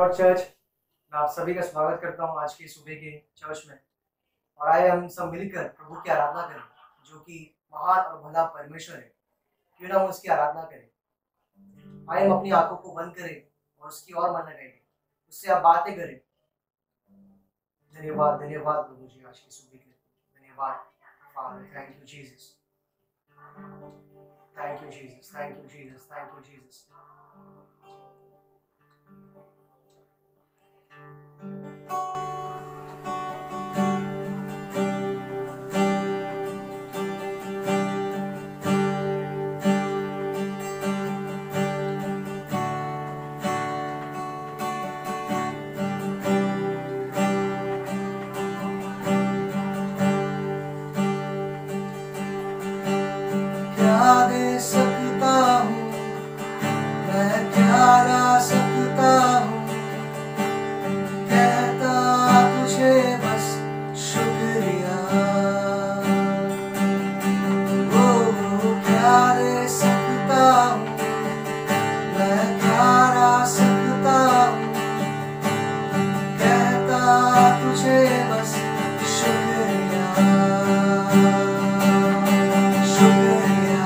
Lord church. मैं आप सभी का स्वागत करता हूं आज की सुबह के चर्च में। और आए हम सब मिलकर प्रभु की आराधना करें, जो कि महान और भला परमेश्वर है। क्यों ना हम उसकी आराधना करें। आए हम अपनी आंखों को बंद करें और उसकी ओर मन लगाएं, उससे आप बातें करें। धन्यवाद धन्यवाद प्रभु जी आज की सुबह के लिए। धन्यवाद father. Thank you Jesus, thank you Jesus, thank you Jesus, thank you Jesus. क्या दे सकता हूँ मैं, क्या ला सकता हूँ, कहता तुझे बस शुक्रिया। ओ क्या दे सकता हूँ मैं, क्या ला सकता हूँ, कहता तुझे बस शुक्रिया शुक्रिया।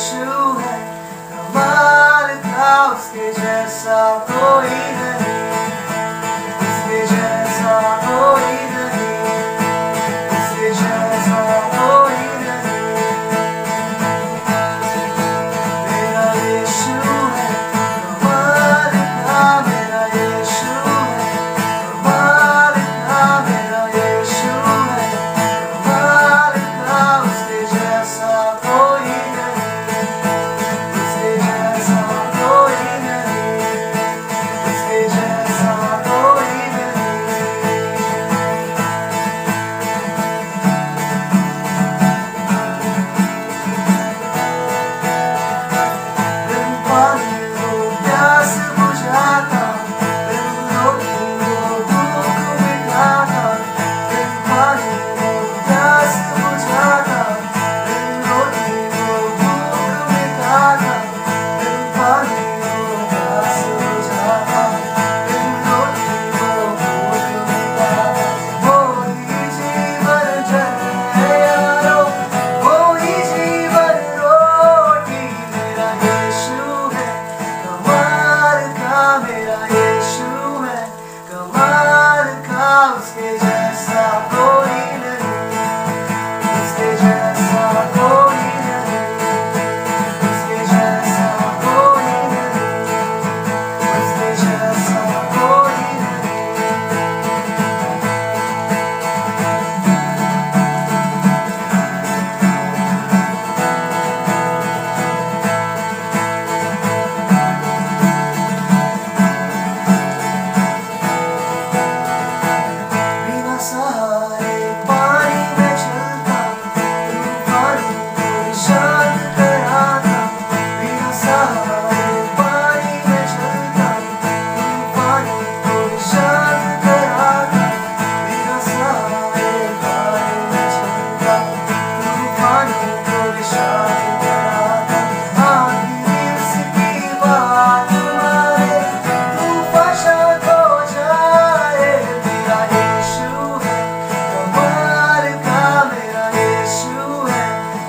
यीशु है, कमाल का उसके जैसा कोई नहीं, उसके जैसा कोई नहीं, उसके जैसा कोई नहीं। मेरा यीशु है, कमाल का मेरा यीशु है, कमाल का मेरा यीशु है, कमाल का उसके जैसा कोई नहीं, उसके जैसा कोई नहीं, उसके जैसा कोई नहीं। बिन पानी को प्यास बुझाता, बिन रोटी को भूख मिटाता, बिन पानी को प्यास बुझाता, बिन रोटी को भूख मिटाता, बिन पानी को प्यास बुझाता, बिन रोटी को भूख मिटाता। वही जीवन जल है यारो, वही जीवन रोटी, मेरा यीशु है, कमाल का मेरा यीशु है, कमाल का उसके जैसा कोई नहीं, उसके जैसा कोई नहीं, उसके जैसा कोई नहीं, उसके जैसा कोई नहीं। बिना सहारे पानी में चलता, तूफान को शांत कराता, बिना सहारे पानी में चलता, तूफान को शांत कराता, बिना सहारे पानी में चलता, तूफान को शांत कराता। आखिर उसकी बात माने, तूफान शांत हो जाए। मेरा यीशु है, कमाल का मेरा यीशु है,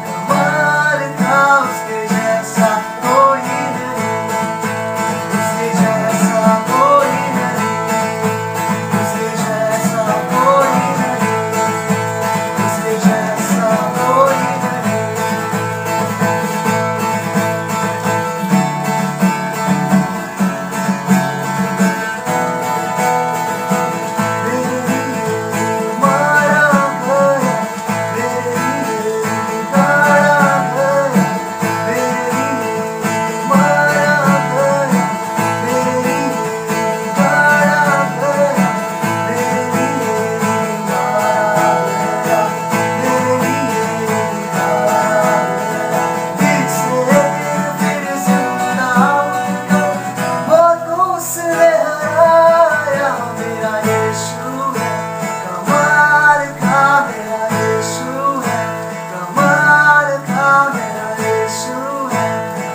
कमाल का उसके जैसा कोई नहीं, उसके जैसा कोई नहीं, उसके जैसा कोई नहीं, उसके जैसा कोई नहीं। मेरे लिए मारा गया, मेरे लिए गाड़ा गया, मेरे लिए मारा गया, मेरे लिए गाड़ा गया, मेरे लिए मारा गया, मेरे लिए गाड़ा गया। फिर से फिर जिंदा होकर मौत उसने हराया। मेरा यीशु है, कमाल का मेरा यीशु है, कमाल का मेरा यीशु है,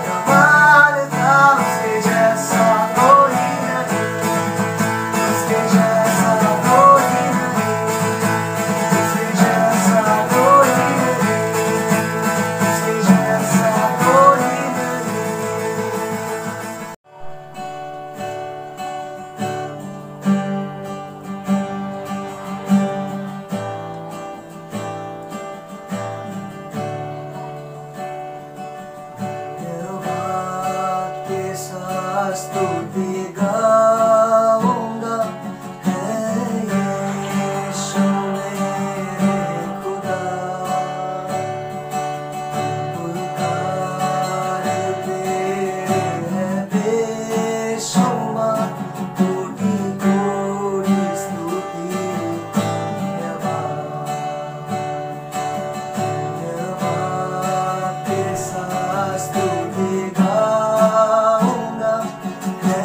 कमाल का उसके जैसा कोई नहीं, उसके जैसा कोई नहीं, उसके जैसा कोई नहीं, उसके जैसा कोई नहीं। यहोवा के साथ स्तुति गाऊंगा, है यीशु मेरे खुदा। पुकार तेरे है बेशुमार, कोटि कोटि स्तुति धन्यवाद। यहोवा के साथ स्तुति गाऊंगा, है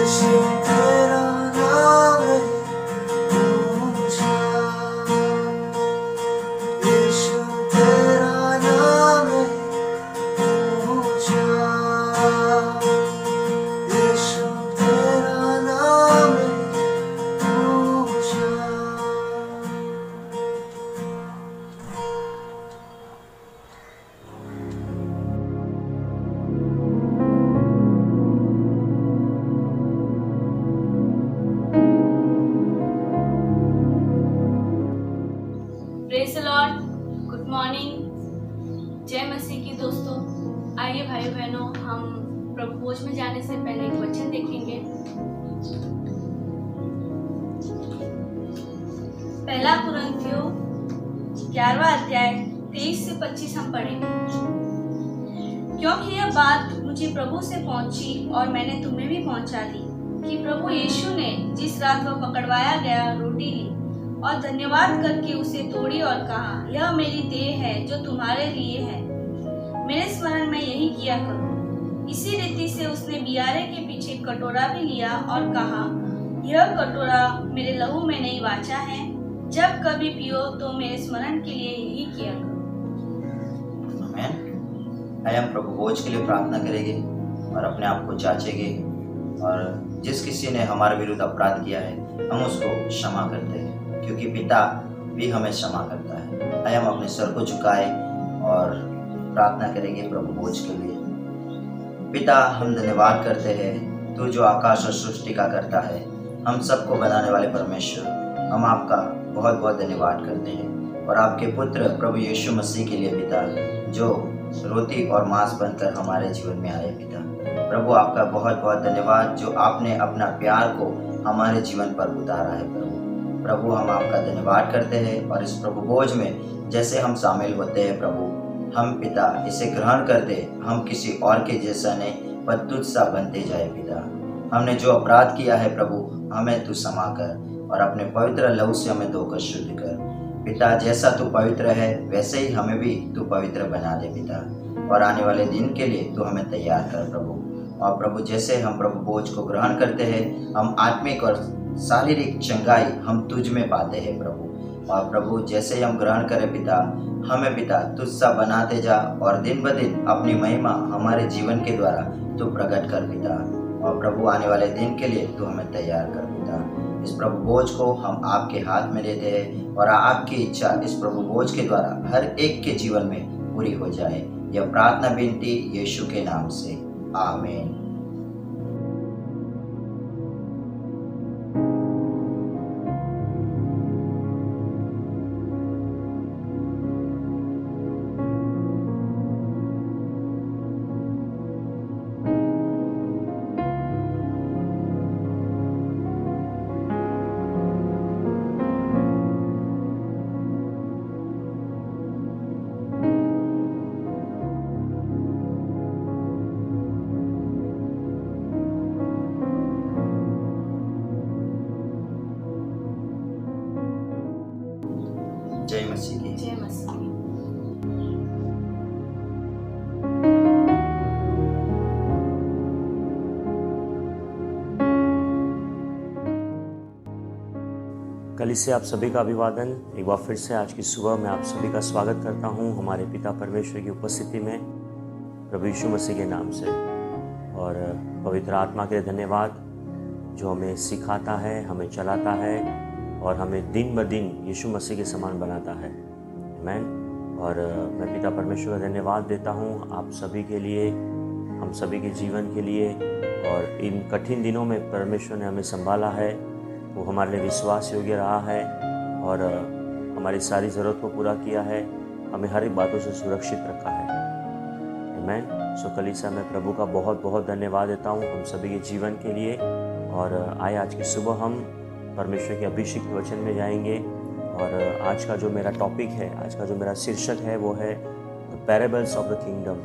यीशु तेरा नाम है ऊंचा, यीशु तेरा नाम है ऊंचा, यीशु तेरा नाम है ऊंचा। Praise the Lord, good morning, जय मसीह की दोस्तों। आइए भाई बहनों, हम प्रभु भोज में जाने से पहले एक वचन देखेंगे। पहला कुरिन्थियों 11वां अध्याय 23 से 25 हम पढ़ेंगे। क्योंकि यह बात मुझे प्रभु से पहुंची और मैंने तुम्हें भी पहुंचा दी कि प्रभु यीशु ने जिस रात वह पकड़वाया गया रोटी ली और धन्यवाद करके उसे तोड़ी और कहा, यह मेरी देह है जो तुम्हारे लिए है, मेरे स्मरण में यही किया करो। इसी रीति से उसने बियारे के पीछे कटोरा भी लिया और कहा, यह कटोरा मेरे लहू में नई वाचा है, जब कभी पियो तो मेरे स्मरण के लिए यही किया करो। आमीन। आइए हम प्रभु भोज के लिए प्रार्थना करेंगे और अपने आप को जांचेंगे, और जिस किसी ने हमारे विरुद्ध अपराध किया है हम उसको क्षमा करते हैं, क्योंकि पिता भी हमें क्षमा करता है। आइए हम अपने सर को झुकाए और प्रार्थना करेंगे प्रभु भोज के लिए। पिता, हम धन्यवाद करते हैं, तू जो आकाश और सृष्टि का करता है, हम सबको बनाने वाले परमेश्वर, हम आपका बहुत बहुत धन्यवाद करते हैं। और आपके पुत्र प्रभु यीशु मसीह के लिए पिता, जो रोटी और मांस बनकर हमारे जीवन में आए पिता, प्रभु आपका बहुत बहुत धन्यवाद, जो आपने अपना प्यार को हमारे जीवन पर उतारा है। प्रभु हम आपका धन्यवाद करते हैं, और इस प्रभु भोज में जैसे हम शामिल होते हैं प्रभु, हम पिता इसे ग्रहण करते, हम किसी और के जैसा नहीं पर तुझ सा बनते जाए पिता। हमने जो अपराध किया है प्रभु, हमें तू क्षमा कर और अपने पवित्र लहू से हमें धोकर शुद्ध कर पिता। जैसा तू पवित्र है वैसे ही हमें भी तू पवित्र बना दे पिता, और आने वाले दिन के लिए तू हमें तैयार कर प्रभु। और प्रभु जैसे हम प्रभु भोज को ग्रहण करते हैं, हम आत्मिक और शारीरिक चंगाई हम तुझ में पाते हैं प्रभु। और प्रभु जैसे ही हम ग्रहण करें पिता, हमें पिता तुझ सा बनाते जा, और दिन ब दिन अपनी महिमा हमारे जीवन के द्वारा तू प्रकट कर पिता। और प्रभु आने वाले दिन के लिए तू हमें तैयार कर पिता। इस प्रभु भोज को हम आपके हाथ में देते हैं, और आपकी इच्छा इस प्रभु भोज के द्वारा हर एक के जीवन में पूरी हो जाए। यह प्रार्थना विनती यीशु के नाम से, आमीन। जय मसीह की। जय मसीह की। कलीसिया आप सभी का अभिवादन। एक बार फिर से आज की सुबह में आप सभी का स्वागत करता हूं हमारे पिता परमेश्वर की उपस्थिति में, प्रभु यीशु मसीह के नाम से। और पवित्र आत्मा के धन्यवाद, जो हमें सिखाता है, हमें चलाता है और हमें दिन ब दिन यीशु मसीह के समान बनाता है। आमीन। और मैं पिता परमेश्वर का धन्यवाद देता हूँ आप सभी के लिए, हम सभी के जीवन के लिए। और इन कठिन दिनों में परमेश्वर ने हमें संभाला है, वो हमारे लिए विश्वास योग्य रहा है और हमारी सारी ज़रूरत को पूरा किया है, हमें हर एक बातों से सुरक्षित रखा है। आमीन। सो कलीसिया मैं प्रभु का बहुत बहुत धन्यवाद देता हूँ हम सभी के जीवन के लिए। और आए आज की सुबह हम परमेश्वर के अभिषेक वचन में जाएंगे। और आज का जो मेरा टॉपिक है, आज का जो मेरा शीर्षक है वो है the parables of the kingdom.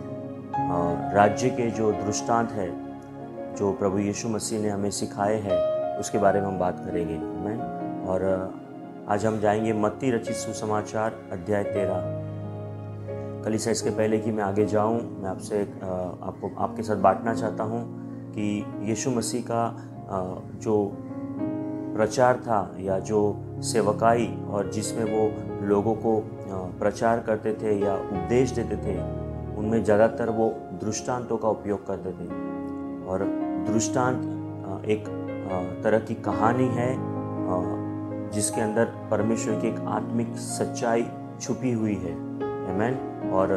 राज्य के जो दृष्टांत है जो प्रभु यीशु मसीह ने हमें सिखाए हैं, उसके बारे में हम बात करेंगे। आमीन। और आज हम जाएंगे मत्ती रचित सुसमाचार अध्याय 13। कलीसिया इसके पहले कि मैं आगे जाऊं, मैं आपसे आपके साथ बांटना चाहता हूं कि यीशु मसीह का जो प्रचार था या जो सेवकाई और जिसमें वो लोगों को प्रचार करते थे या उपदेश देते थे, उनमें ज़्यादातर वो दृष्टांतों का उपयोग करते थे। और दृष्टांत एक तरह की कहानी है जिसके अंदर परमेश्वर की एक आत्मिक सच्चाई छुपी हुई है। आमीन। और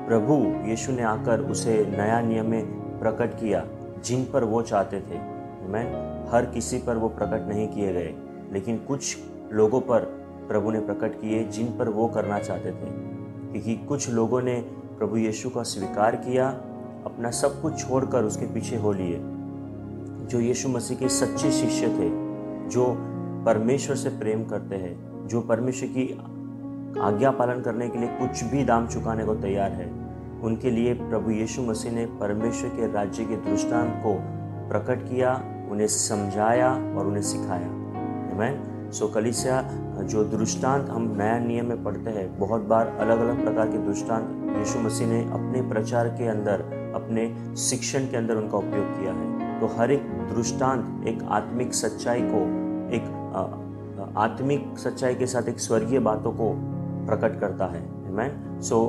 प्रभु यीशु ने आकर उसे नया नियम में प्रकट किया जिन पर वो चाहते थे। आमीन। हर किसी पर वो प्रकट नहीं किए गए, लेकिन कुछ लोगों पर प्रभु ने प्रकट किए जिन पर वो करना चाहते थे। क्योंकि कुछ लोगों ने प्रभु यीशु का स्वीकार किया, अपना सब कुछ छोड़कर उसके पीछे हो लिए। जो यीशु मसीह के सच्चे शिष्य थे, जो परमेश्वर से प्रेम करते हैं, जो परमेश्वर की आज्ञा पालन करने के लिए कुछ भी दाम चुकाने को तैयार है, उनके लिए प्रभु यीशु मसीह ने परमेश्वर के राज्य के दृष्टांत को प्रकट किया, उन्हें समझाया और उन्हें सिखाया। आमीन। सो कलीसिया, जो दृष्टांत हम नया नियम में पढ़ते हैं, बहुत बार अलग अलग प्रकार के दृष्टांत यीशु मसीह ने अपने प्रचार के अंदर, अपने शिक्षण के अंदर उनका उपयोग किया है। तो हर एक दृष्टांत एक आत्मिक सच्चाई को, एक आत्मिक सच्चाई के साथ एक स्वर्गीय बातों को प्रकट करता है। आमीन। सो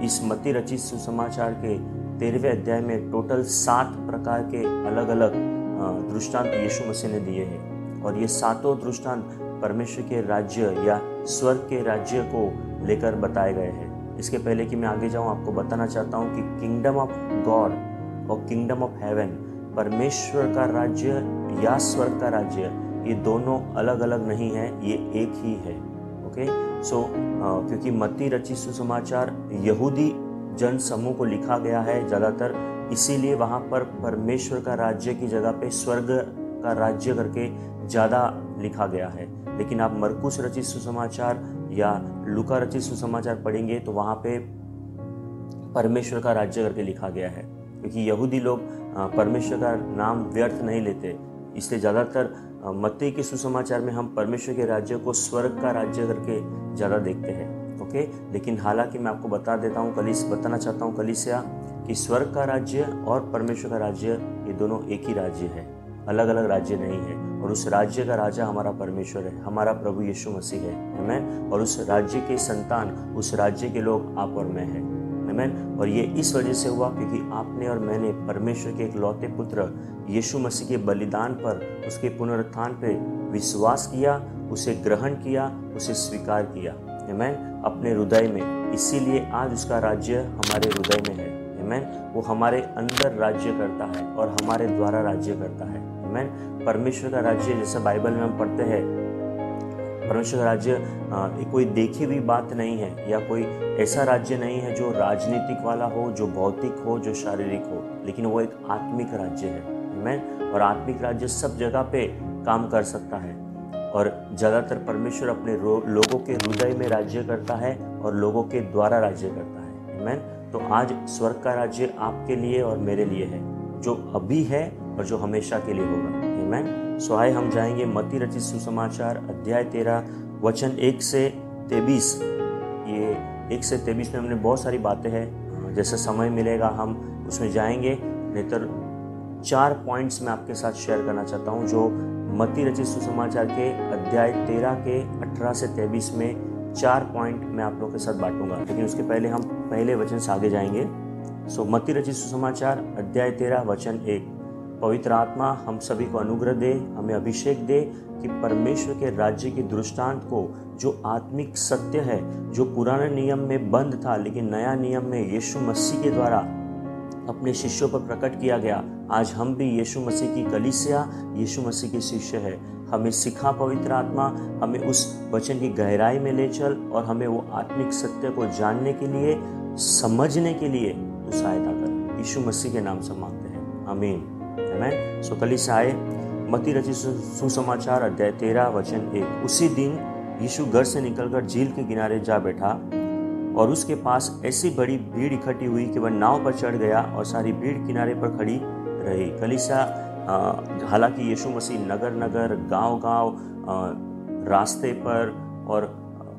इस मत्ती रचित सुसमाचार के 13वें अध्याय में टोटल 7 प्रकार के अलग अलग दृष्टांत यीशु मसीह ने दिए हैं। और ये 7 दृष्टांत परमेश्वर के राज्य या स्वर्ग के राज्य को लेकर बताए गए हैं। इसके पहले कि मैं आगे जाऊं, आपको बताना चाहता हूं कि किंगडम ऑफ गॉड और किंगडम ऑफ हेवन, परमेश्वर का राज्य या स्वर्ग का राज्य, ये दोनों अलग अलग नहीं है, ये एक ही है। ओके। सो क्योंकि मत्ती रचित सुसमाचार यहूदी जन समूह को लिखा गया है ज़्यादातर, इसीलिए वहाँ पर परमेश्वर का राज्य की जगह पे स्वर्ग का राज्य करके ज़्यादा लिखा गया है। लेकिन आप मरकुस रचित सुसमाचार या लूका रचित सुसमाचार पढ़ेंगे तो वहाँ पे परमेश्वर का राज्य करके लिखा गया है। क्योंकि यहूदी लोग परमेश्वर का नाम व्यर्थ नहीं लेते, इसलिए ज़्यादातर मत्ती के सुसमाचार में हम परमेश्वर के राज्य को स्वर्ग का राज्य करके ज़्यादा देखते हैं। ओके। लेकिन हालांकि मैं आपको बताना चाहता हूँ कलीसिया, कि स्वर्ग का राज्य और परमेश्वर का राज्य ये दोनों एक ही राज्य है, अलग अलग राज्य नहीं है। और उस राज्य का राजा हमारा परमेश्वर है, हमारा प्रभु यीशु मसीह है। आमीन। और उस राज्य के संतान, उस राज्य के लोग आप और मैं हैं। आमीन। और ये इस वजह से हुआ क्योंकि आपने और मैंने परमेश्वर के एक लौते पुत्र यीशु मसीह के बलिदान पर, उसके पुनरुत्थान पे विश्वास किया, उसे ग्रहण किया, उसे स्वीकार किया। आमीन। अपने हृदय में। इसीलिए आज उसका राज्य हमारे हृदय में है। आमीन। वो हमारे अंदर राज्य करता है और हमारे द्वारा राज्य करता है। आमीन। परमेश्वर का राज्य, जैसे बाइबल में हम पढ़ते हैं, परमेश्वर का राज्य कोई देखी हुई बात नहीं है, या कोई ऐसा राज्य नहीं है जो राजनीतिक वाला हो, जो भौतिक हो, जो शारीरिक हो, लेकिन वो एक आत्मिक राज्य है। आमीन। और आत्मिक राज्य सब जगह पे काम कर सकता है। और ज़्यादातर परमेश्वर अपने लोगों के हृदय में राज्य करता है और लोगों के द्वारा राज्य करता है। आमीन। तो आज स्वर्ग का राज्य आपके लिए और मेरे लिए है, जो अभी है और जो हमेशा के लिए होगा। आमीन। सो आए हम जाएंगे मत्ती रचित सुसमाचार अध्याय 13 वचन 1 से 23। ये 1 से 23 में हमने बहुत सारी बातें हैं, जैसे समय मिलेगा हम उसमें जाएंगे। नहीं तो 4 पॉइंट्स मैं आपके साथ शेयर करना चाहता हूँ, जो मत्ती रचित सुसमाचार के अध्याय 13 के 18 से 23 में 4 पॉइंट मैं आप लोगों के साथ बांटूंगा। लेकिन उसके पहले हम पहले वचन से आगे जाएंगे। सो मत्ती रचित सुसमाचार अध्याय 13 वचन 1। पवित्र आत्मा हम सभी को अनुग्रह दे, हमें अभिषेक दे कि परमेश्वर के राज्य के दृष्टांत को, जो आत्मिक सत्य है, जो पुराने नियम में बंद था लेकिन नया नियम में यीशु मसीह के द्वारा अपने शिष्यों पर प्रकट किया गया, आज हम भी यीशु मसीह की कलीसिया, यीशु मसीह के शिष्य है। हमें सिखा पवित्र आत्मा, हमें उस वचन की गहराई में ले चल और हमें वो आत्मिक सत्य को जानने के लिए, समझने के लिए तू सहायता कर। यीशु मसीह के नाम से मांगते हैं, आमीन। आमीन। सो कलीसिया आए मत्ती रचित सुसमाचार अध्याय 13 वचन 1। उसी दिन यीशु घर से निकलकर झील के किनारे जा बैठा और उसके पास ऐसी बड़ी भीड़ इकट्ठी हुई कि वह नाव पर चढ़ गया और सारी भीड़ किनारे पर खड़ी रही। कलीसिया, हालांकि यीशु मसीह नगर नगर, गांव गांव, रास्ते पर और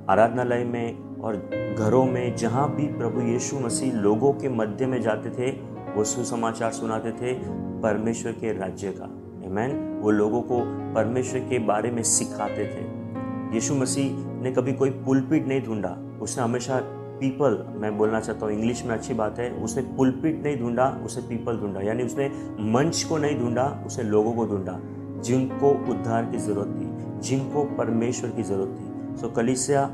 आराधनालय में और घरों में, जहां भी प्रभु यीशु मसीह लोगों के मध्य में जाते थे, वो सुसमाचार सुनाते थे परमेश्वर के राज्य का। आमेन। वो लोगों को परमेश्वर के बारे में सिखाते थे। यीशु मसीह ने कभी कोई पुलपिट नहीं ढूंढा, उसने हमेशा पीपल, मैं बोलना चाहता हूँ इंग्लिश में अच्छी बात है, उसने पुलपिट नहीं ढूंढा, उसने पीपल ढूंढा, यानी उसने मंच को नहीं ढूंढा, उसने लोगों को ढूंढा जिनको उद्धार की ज़रूरत थी, जिनको परमेश्वर की ज़रूरत थी। सो कलीसिया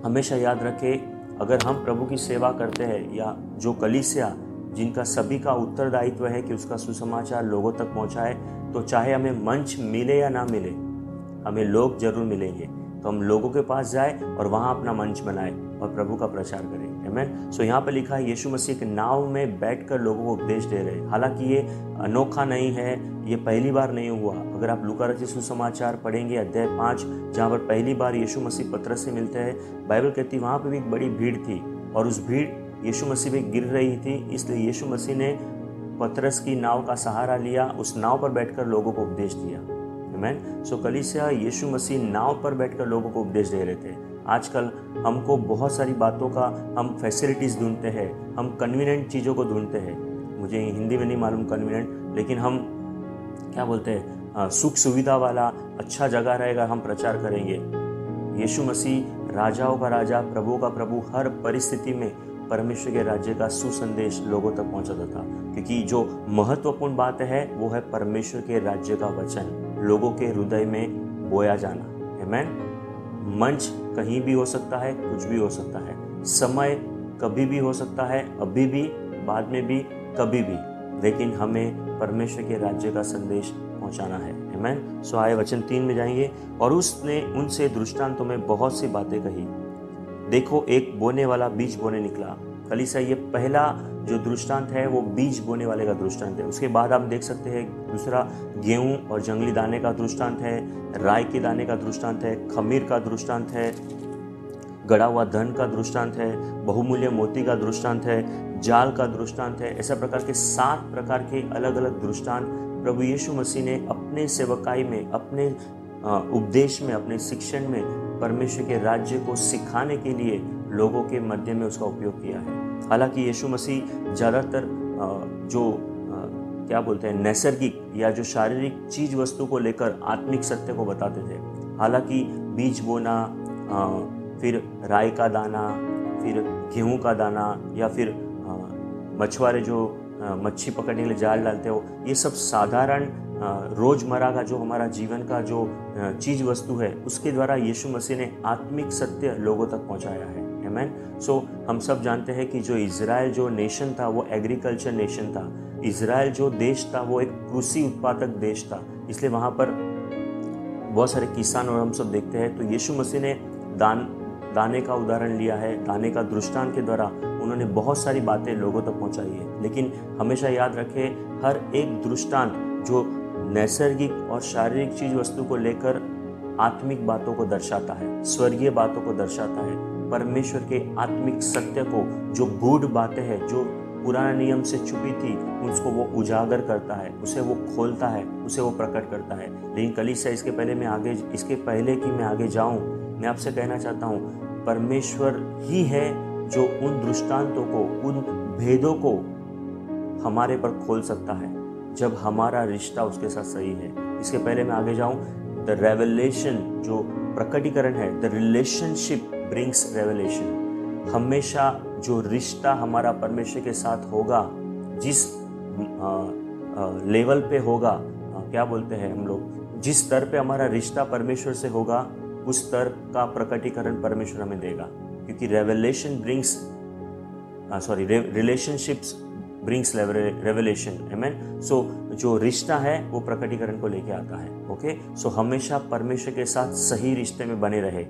हमेशा याद रखे, अगर हम प्रभु की सेवा करते हैं या जो कलीसिया जिनका सभी का उत्तरदायित्व है कि उसका सुसमाचार लोगों तक पहुंचाए, तो चाहे हमें मंच मिले या ना मिले, हमें लोग जरूर मिलेंगे, तो हम लोगों के पास जाए और वहाँ अपना मंच बनाए और प्रभु का प्रचार करें। आमेन। सो यहाँ पर लिखा है यीशु मसीह एक नाव में बैठकर लोगों को उपदेश दे रहे हैं। हालांकि ये अनोखा नहीं है, ये पहली बार नहीं हुआ। अगर आप लूका रचित सुसमाचार पढ़ेंगे अध्याय 5, जहाँ पर पहली बार यीशु मसीह पतरस से मिलते हैं, बाइबल कहती है वहाँ पर भी एक बड़ी भीड़ थी और उस भीड़ यीशु मसीह पे गिर रही थी, इसलिए यीशु मसीह ने पतरस की नाव का सहारा लिया, उस नाव पर बैठकर लोगों को उपदेश दिया। आमेन। सो कलीसिया यीशु मसीह नाव पर बैठकर लोगों को उपदेश दे रहे थे। आजकल हमको बहुत सारी बातों का हम फैसिलिटीज़ ढूंढते हैं, हम कन्वीनियंट चीज़ों को ढूंढते हैं, मुझे हिंदी में नहीं मालूम कन्वीनियंट, लेकिन हम क्या बोलते हैं, सुख सुविधा वाला अच्छा जगह रहेगा, हम प्रचार करेंगे। यीशु मसीह राजाओं का राजा, प्रभु का प्रभु, हर परिस्थिति में परमेश्वर के राज्य का सुसंदेश लोगों तक पहुंचाता था, क्योंकि जो महत्वपूर्ण बात है वो है परमेश्वर के राज्य का वचन लोगों के हृदय में बोया जाना। आमेन। मंच कहीं भी हो सकता है, कुछ भी हो सकता है, समय कभी भी हो सकता है, अभी भी, बाद में भी, कभी भी, लेकिन हमें परमेश्वर के राज्य का संदेश पहुंचाना है। आमेन। सो आए वचन 3 में जाएंगे। और उसने उनसे दृष्टांतों में बहुत सी बातें कही। देखो, एक बोने वाला बीज बोने निकला। कलीसिया ये पहला जो दृष्टांत है वो बीज बोने वाले का दृष्टांत है। उसके बाद आप देख सकते हैं दूसरा गेहूं और जंगली दाने का दृष्टांत है, राई के दाने का दृष्टांत है, खमीर का दृष्टांत है, गड़ा हुआ धन का दृष्टांत है, बहुमूल्य मोती का दृष्टांत है, जाल का दृष्टांत है। ऐसा प्रकार के 7 प्रकार के अलग अलग दृष्टांत प्रभु यीशु मसीह ने अपने सेवकाई में, अपने उपदेश में, अपने शिक्षण में परमेश्वर के राज्य को सिखाने के लिए लोगों के मध्य में उसका उपयोग किया है। हालांकि यीशु मसीह ज़्यादातर जो क्या बोलते हैं नैसर्गिक या जो शारीरिक चीज वस्तु को लेकर आत्मिक सत्य को बताते थे। हालांकि बीज बोना, फिर राई का दाना, फिर गेहूं का दाना, या फिर मछुआरे जो मच्छी पकड़ने के लिए जाल डालते हो, ये सब साधारण रोजमर्रा का जो हमारा जीवन का जो चीज वस्तु है उसके द्वारा यीशु मसीह ने आत्मिक सत्य लोगों तक पहुंचाया है। आमेन। सो हम सब जानते हैं कि जो इज़राइल जो नेशन था वो एग्रीकल्चर नेशन था। इज़राइल जो देश था वो एक कृषि उत्पादक देश था, इसलिए वहाँ पर बहुत सारे किसान और हम सब देखते हैं। तो यीशु मसीह ने दाने का उदाहरण लिया है, दाने का दृष्टांत के द्वारा उन्होंने बहुत सारी बातें लोगों तक पहुंचाई है। लेकिन हमेशा याद रखें, हर एक दृष्टांत जो नैसर्गिक और शारीरिक चीज वस्तु को लेकर आत्मिक बातों को दर्शाता है, स्वर्गीय बातों को दर्शाता है, परमेश्वर के आत्मिक सत्य को, जो गूढ़ बातें हैं, जो पुराने नियम से छुपी थी, उसको वो उजागर करता है, उसे वो खोलता है, उसे वो प्रकट करता है। लेकिन कलीसिया इसके पहले कि मैं आगे जाऊं, मैं आपसे कहना चाहता हूं, परमेश्वर ही है जो उन दृष्टांतों को, उन भेदों को हमारे पर खोल सकता है जब हमारा रिश्ता उसके साथ सही है। इसके पहले मैं आगे जाऊं, द रेवलेशन जो प्रकटीकरण है, द रिलेशनशिप ब्रिंग्स रेवलेशन। हमेशा जो रिश्ता हमारा परमेश्वर के साथ होगा, जिस लेवल पे होगा, क्या बोलते हैं हम लोग, जिस स्तर पे हमारा रिश्ता परमेश्वर से होगा, उस स्तर का प्रकटीकरण परमेश्वर हमें देगा, क्योंकि रिलेशनशिप्स ब्रिंग्स रेवलेशन। आमेन। सो जो रिश्ता है वो प्रकटीकरण को लेके आता है। ओके। सो हमेशा परमेश्वर के साथ सही रिश्ते में बने रहे,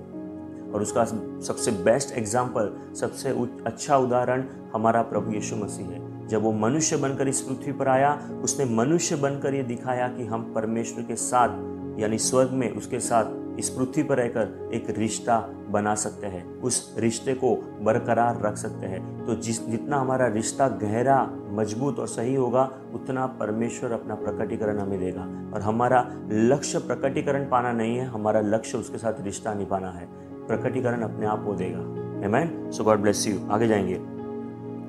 और उसका सबसे बेस्ट एग्जाम्पल, सबसे अच्छा उदाहरण हमारा प्रभु यीशु मसीह है। जब वो मनुष्य बनकर इस पृथ्वी पर आया, उसने मनुष्य बनकर ये दिखाया कि हम परमेश्वर के साथ, यानी स्वर्ग में उसके साथ इस पृथ्वी पर रहकर एक रिश्ता बना सकते हैं, उस रिश्ते को बरकरार रख सकते हैं। तो जितना हमारा रिश्ता गहरा, मजबूत और सही होगा, उतना परमेश्वर अपना प्रकटीकरण हमें देगा। और हमारा लक्ष्य प्रकटीकरण पाना नहीं है, हमारा लक्ष्य उसके साथ रिश्ता निभाना है। प्रकटीकरण अपने आप वो देगा। आमेन। सो गॉड ब्लेस यू। आगे जाएंगे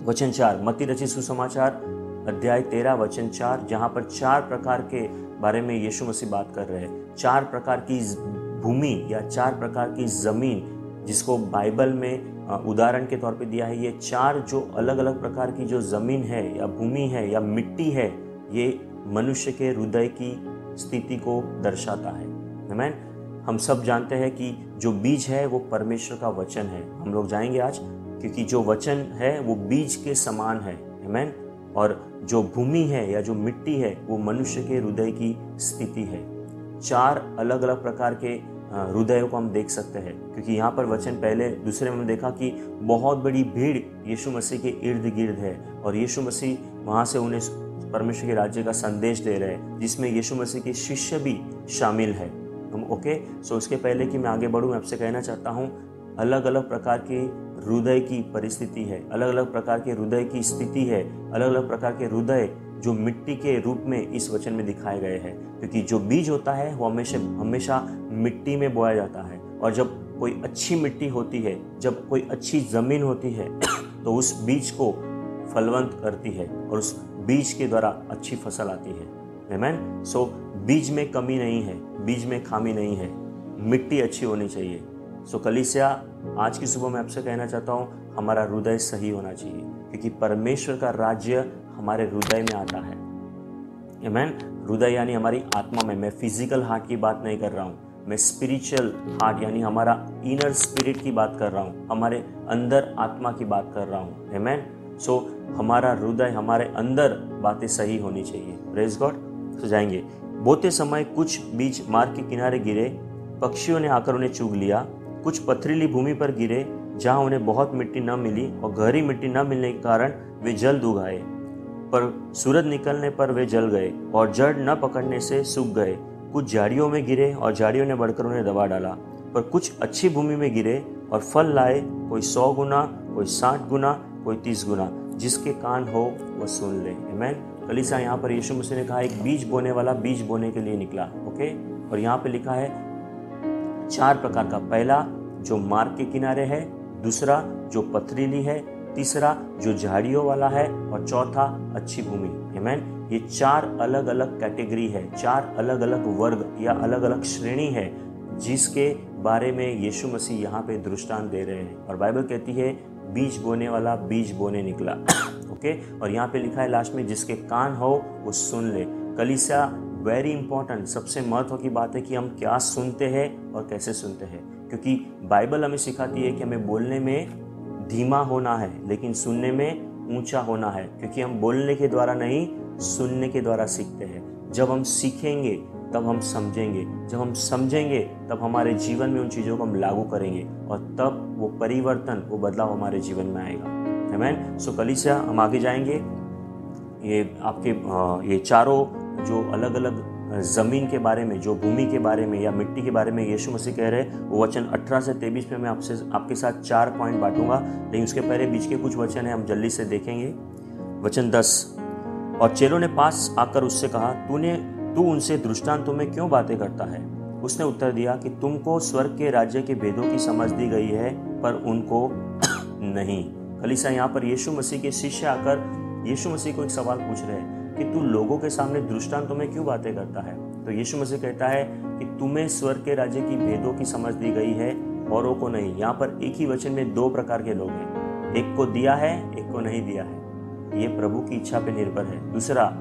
वचन 4, मत्ती रचित सुसमाचार अध्याय 13 वचन 4, जहाँ पर 4 प्रकार के बारे में यीशु मसीह बात कर रहे हैं। 4 प्रकार की भूमि या 4 प्रकार की ज़मीन, जिसको बाइबल में उदाहरण के तौर पे दिया है। ये 4 जो अलग अलग प्रकार की जो ज़मीन है या भूमि है या मिट्टी है, ये मनुष्य के हृदय की स्थिति को दर्शाता है। आमीन। हम सब जानते हैं कि जो बीज है वो परमेश्वर का वचन है। हम लोग जाएंगे आज, क्योंकि जो वचन है वो बीज के समान है। आमीन। और जो भूमि है या जो मिट्टी है वो मनुष्य के हृदय की स्थिति है। 4 अलग अलग प्रकार के हृदयों को हम देख सकते हैं, क्योंकि यहाँ पर वचन पहले दूसरे में देखा कि बहुत बड़ी भीड़ यीशु मसीह के इर्द गिर्द है और यीशु मसीह वहाँ से उन्हें परमेश्वर के राज्य का संदेश दे रहे हैं, जिसमें यीशु मसीह के शिष्य भी शामिल है। ओके, सो इसके पहले कि मैं आगे बढ़ूँ, मैं आपसे कहना चाहता हूँ, अलग अलग प्रकार की हृदय की परिस्थिति है, अलग अलग प्रकार के हृदय की स्थिति है, अलग अलग प्रकार के हृदय जो मिट्टी के रूप में इस वचन में दिखाए गए हैं। क्योंकि जो बीज होता है वो हमेशा मिट्टी में बोया जाता है, और जब कोई अच्छी मिट्टी होती है, जब कोई अच्छी ज़मीन होती है तो उस बीज को फलवंत करती है और उस बीज के द्वारा अच्छी फसल आती है। आमीन। सो बीज में कमी नहीं है, बीज में खामी नहीं है, मिट्टी अच्छी होनी चाहिए। सो कलीसिया, आज की सुबह मैं आपसे कहना चाहता हूँ, हमारा हृदय सही होना चाहिए, क्योंकि परमेश्वर का राज्य हमारे हृदय में आता है। आमीन। हृदय यानी हमारी आत्मा में। मैं फिजिकल हार्ट की बात नहीं कर रहा हूँ, मैं स्पिरिचुअल हार्ट यानी हमारा इनर स्पिरिट की बात कर रहा हूँ, हमारे अंदर आत्मा की बात कर रहा हूँ। आमीन। सो हमारा हृदय, हमारे अंदर बातें सही होनी चाहिए। Praise God. तो जाएंगे। बोते समय कुछ बीज मार्ग के किनारे गिरे, पक्षियों ने आकर उन्हें चुग लिया। कुछ पथरीली भूमि पर गिरे, जहाँ उन्हें बहुत मिट्टी न मिली, और गहरी मिट्टी न मिलने के कारण वे जल्द उगाए। पर सूरज निकलने पर वे जल गए और जड़ न पकड़ने से सूख गए। कुछ झाड़ियों में गिरे और झाड़ियों ने बढ़कर उन्हें दबा डाला। पर कुछ अच्छी भूमि में गिरे और फल लाए, कोई 100 गुना, कोई 60 गुना, कोई 30 गुना। जिसके कान हो वह सुन ले। आमीन। कलीसिया, यहाँ पर यीशु मसीह ने कहा एक बीज बोने वाला बीज बोने के लिए निकला। ओके, और यहाँ पे लिखा है 4 प्रकार का। पहला जो मार्ग के किनारे है, दूसरा जो पथरीली है, तीसरा जो झाड़ियों वाला है, और चौथा अच्छी भूमि। आमीन। ये 4 अलग अलग कैटेगरी है, 4 अलग अलग वर्ग या अलग अलग श्रेणी है, जिसके बारे में यीशु मसीह यहाँ पे दृष्टांत दे रहे हैं। और बाइबल कहती है बीज बोने वाला बीज बोने निकला। ओके, और यहाँ पे लिखा है लास्ट में, जिसके कान हो वो सुन ले। कलीसिया, वेरी इंपॉर्टेंट, सबसे महत्व की बात है कि हम क्या सुनते हैं और कैसे सुनते हैं, क्योंकि बाइबल हमें सिखाती है कि हमें बोलने में धीमा होना है, लेकिन सुनने में ऊंचा होना है, क्योंकि हम बोलने के द्वारा नहीं, सुनने के द्वारा सीखते हैं। जब हम सीखेंगे तब हम समझेंगे, जब हम समझेंगे तब हमारे जीवन में उन चीज़ों को हम लागू करेंगे, और तब वो परिवर्तन, वो बदलाव हमारे जीवन में आएगा। आमीन। सो कलीसिया, हम आगे जाएंगे। ये आपके ये चारों जो अलग अलग ज़मीन के बारे में, जो भूमि के बारे में या मिट्टी के बारे में यीशु मसीह कह रहे हैं, वो वचन 18 से 23 में मैं आपके साथ 4 पॉइंट बांटूंगा। लेकिन उसके पहले बीच के कुछ वचन है, हम जल्दी से देखेंगे। वचन 10, और चेलों ने पास आकर उससे कहा, तू उनसे दृष्टांतों में क्यों बातें करता है? उसने उत्तर दिया कि तुमको स्वर्ग के राज्य के भेदों की समझ दी गई है, पर उनको नहीं। कलीसिया, यहाँ पर यीशु मसीह के शिष्य आकर यीशु मसीह को एक सवाल पूछ रहे हैं कि तू लोगों के सामने दृष्टांतों में क्यों बातें करता है? तो यीशु मसीह कहता है कि तुम्हें स्वर्ग के राज्य की भेदों की समझ दी गई है, औरों को नहीं। यहाँ पर एक ही वचन में 2 प्रकार के लोग हैं, एक को दिया है, एक को नहीं दिया है। ये प्रभु की इच्छा पे निर्भर है। दूसरा,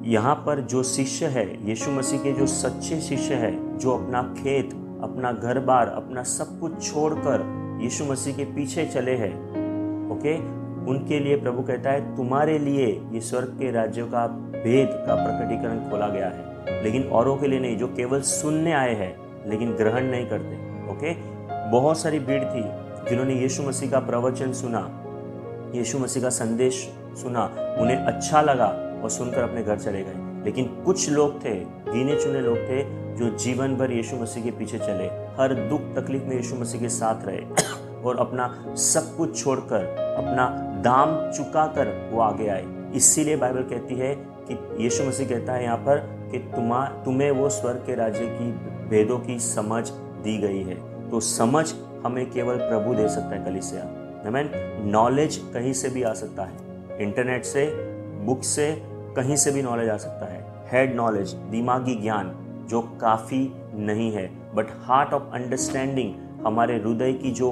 यहाँ पर जो शिष्य है, यीशु मसीह के जो सच्चे शिष्य है, जो अपना खेत, अपना घर बार, अपना सब कुछ छोड़कर यीशु मसीह के पीछे चले हैं, ओके, उनके लिए प्रभु कहता है तुम्हारे लिए ये स्वर्ग के राज्यों का भेद का प्रकटीकरण खोला गया है, लेकिन औरों के लिए नहीं, जो केवल सुनने आए हैं लेकिन ग्रहण नहीं करते। ओके, बहुत सारी भीड़ थी जिन्होंने यीशु मसीह का प्रवचन सुना, यीशु मसीह का संदेश सुना, उन्हें अच्छा लगा और सुनकर अपने घर चले गए। लेकिन कुछ लोग थे, गिने चुने लोग थे, जो जीवन भर यीशु मसीह के पीछे चले, हर दुख तकलीफ में यीशु मसीह के साथ रहे और अपना सब कुछ छोड़कर, अपना दाम चुकाकर वो आगे आए। इसीलिए बाइबल कहती है कि यीशु मसीह कहता है यहाँ पर कि तुम्हें वो स्वर्ग के राज्य की भेदों की समझ दी गई है। तो समझ हमें केवल प्रभु दे सकता है कलीसिया। आमीन। नॉलेज कहीं से भी आ सकता है, इंटरनेट से, बुक से, कहीं से भी नॉलेज आ सकता है। हेड नॉलेज, दिमागी ज्ञान जो काफ़ी नहीं है, बट हार्ट ऑफ अंडरस्टैंडिंग, हमारे हृदय की जो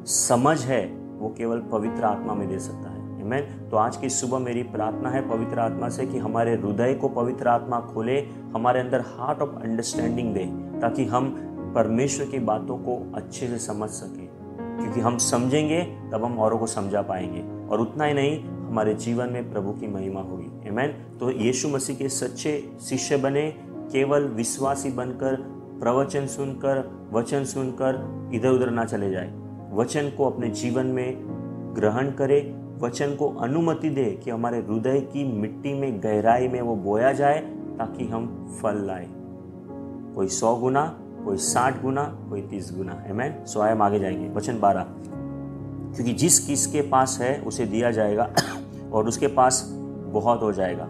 समझ है वो केवल पवित्र आत्मा में दे सकता है। आमीन। तो आज की सुबह मेरी प्रार्थना है पवित्र आत्मा से कि हमारे हृदय को पवित्र आत्मा खोले, हमारे अंदर हार्ट ऑफ अंडरस्टैंडिंग दे, ताकि हम परमेश्वर की बातों को अच्छे से समझ सकें, क्योंकि हम समझेंगे तब हम औरों को समझा पाएंगे, और उतना ही नहीं, हमारे जीवन में प्रभु की महिमा होगी। आमीन। तो यीशु मसीह के सच्चे शिष्य बने, केवल विश्वासी बनकर प्रवचन सुनकर, वचन सुनकर इधर उधर ना चले जाए। वचन को अपने जीवन में ग्रहण करे, वचन को अनुमति दे कि हमारे हृदय की मिट्टी में, गहराई में वो बोया जाए, ताकि हम फल लाए, कोई 100 गुना, कोई 60 गुना, कोई 30 गुना। आमीन। सो आए हम आगे जाएंगे। वचन 12, क्योंकि जिस किसके पास है उसे दिया जाएगा और उसके पास बहुत हो जाएगा,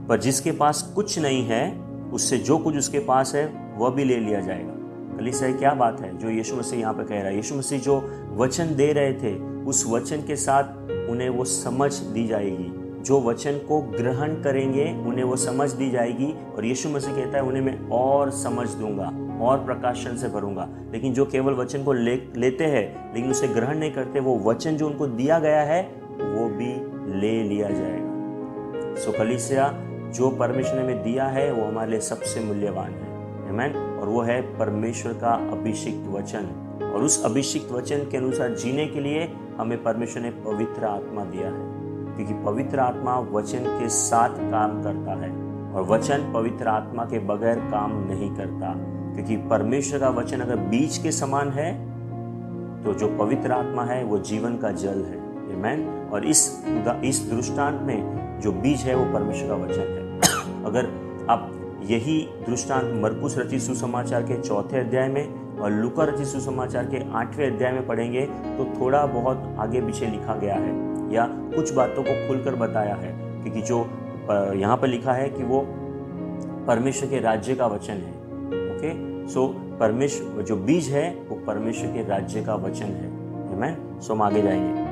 पर जिसके पास कुछ नहीं है उससे जो कुछ उसके पास है वह भी ले लिया जाएगा। कलीसिया, क्या बात है जो यीशु मसीह यहाँ पे कह रहा है। यीशु मसीह जो वचन दे रहे थे, उस वचन के साथ उन्हें वो समझ दी जाएगी। जो वचन को ग्रहण करेंगे उन्हें वो समझ दी जाएगी, और यीशु मसीह कहता है उन्हें मैं और समझ दूंगा और प्रकाशन से भरूंगा। लेकिन जो केवल वचन को लेते हैं लेकिन उसे ग्रहण नहीं करते, वो वचन जो उनको दिया गया है वो भी ले लिया जाएगा। सो कलीसिया, जो परमेश्वर ने हमें दिया है वो हमारे लिए सबसे मूल्यवान है। आमीन। और वो है परमेश्वर का अभिषिक्त वचन, और उस अभिषिक्त वचन के अनुसार जीने के लिए हमें परमेश्वर ने पवित्र आत्मा दिया है, क्योंकि पवित्र आत्मा वचन के साथ काम करता है, और वचन पवित्र आत्मा के बगैर काम नहीं करता। क्योंकि परमेश्वर का वचन अगर बीज के समान है, तो जो पवित्र आत्मा है वो जीवन का जल है। आमीन। और इस दृष्टांत में जो बीज है वो परमेश्वर का वचन है। अगर आप यही दृष्टांत मरकुस रचित सुसमाचार के 4 अध्याय में और लूका रचित सुसमाचार के 8वें अध्याय में पढ़ेंगे, तो थोड़ा बहुत आगे पीछे लिखा गया है, या कुछ बातों को खुलकर बताया है। क्योंकि जो यहाँ पर लिखा है कि वो परमेश्वर के राज्य का वचन है। ओके, सो परमेश्वर जो बीज है वो परमेश्वर के राज्य का वचन है। आमीन। सो हम आगे जाएंगे।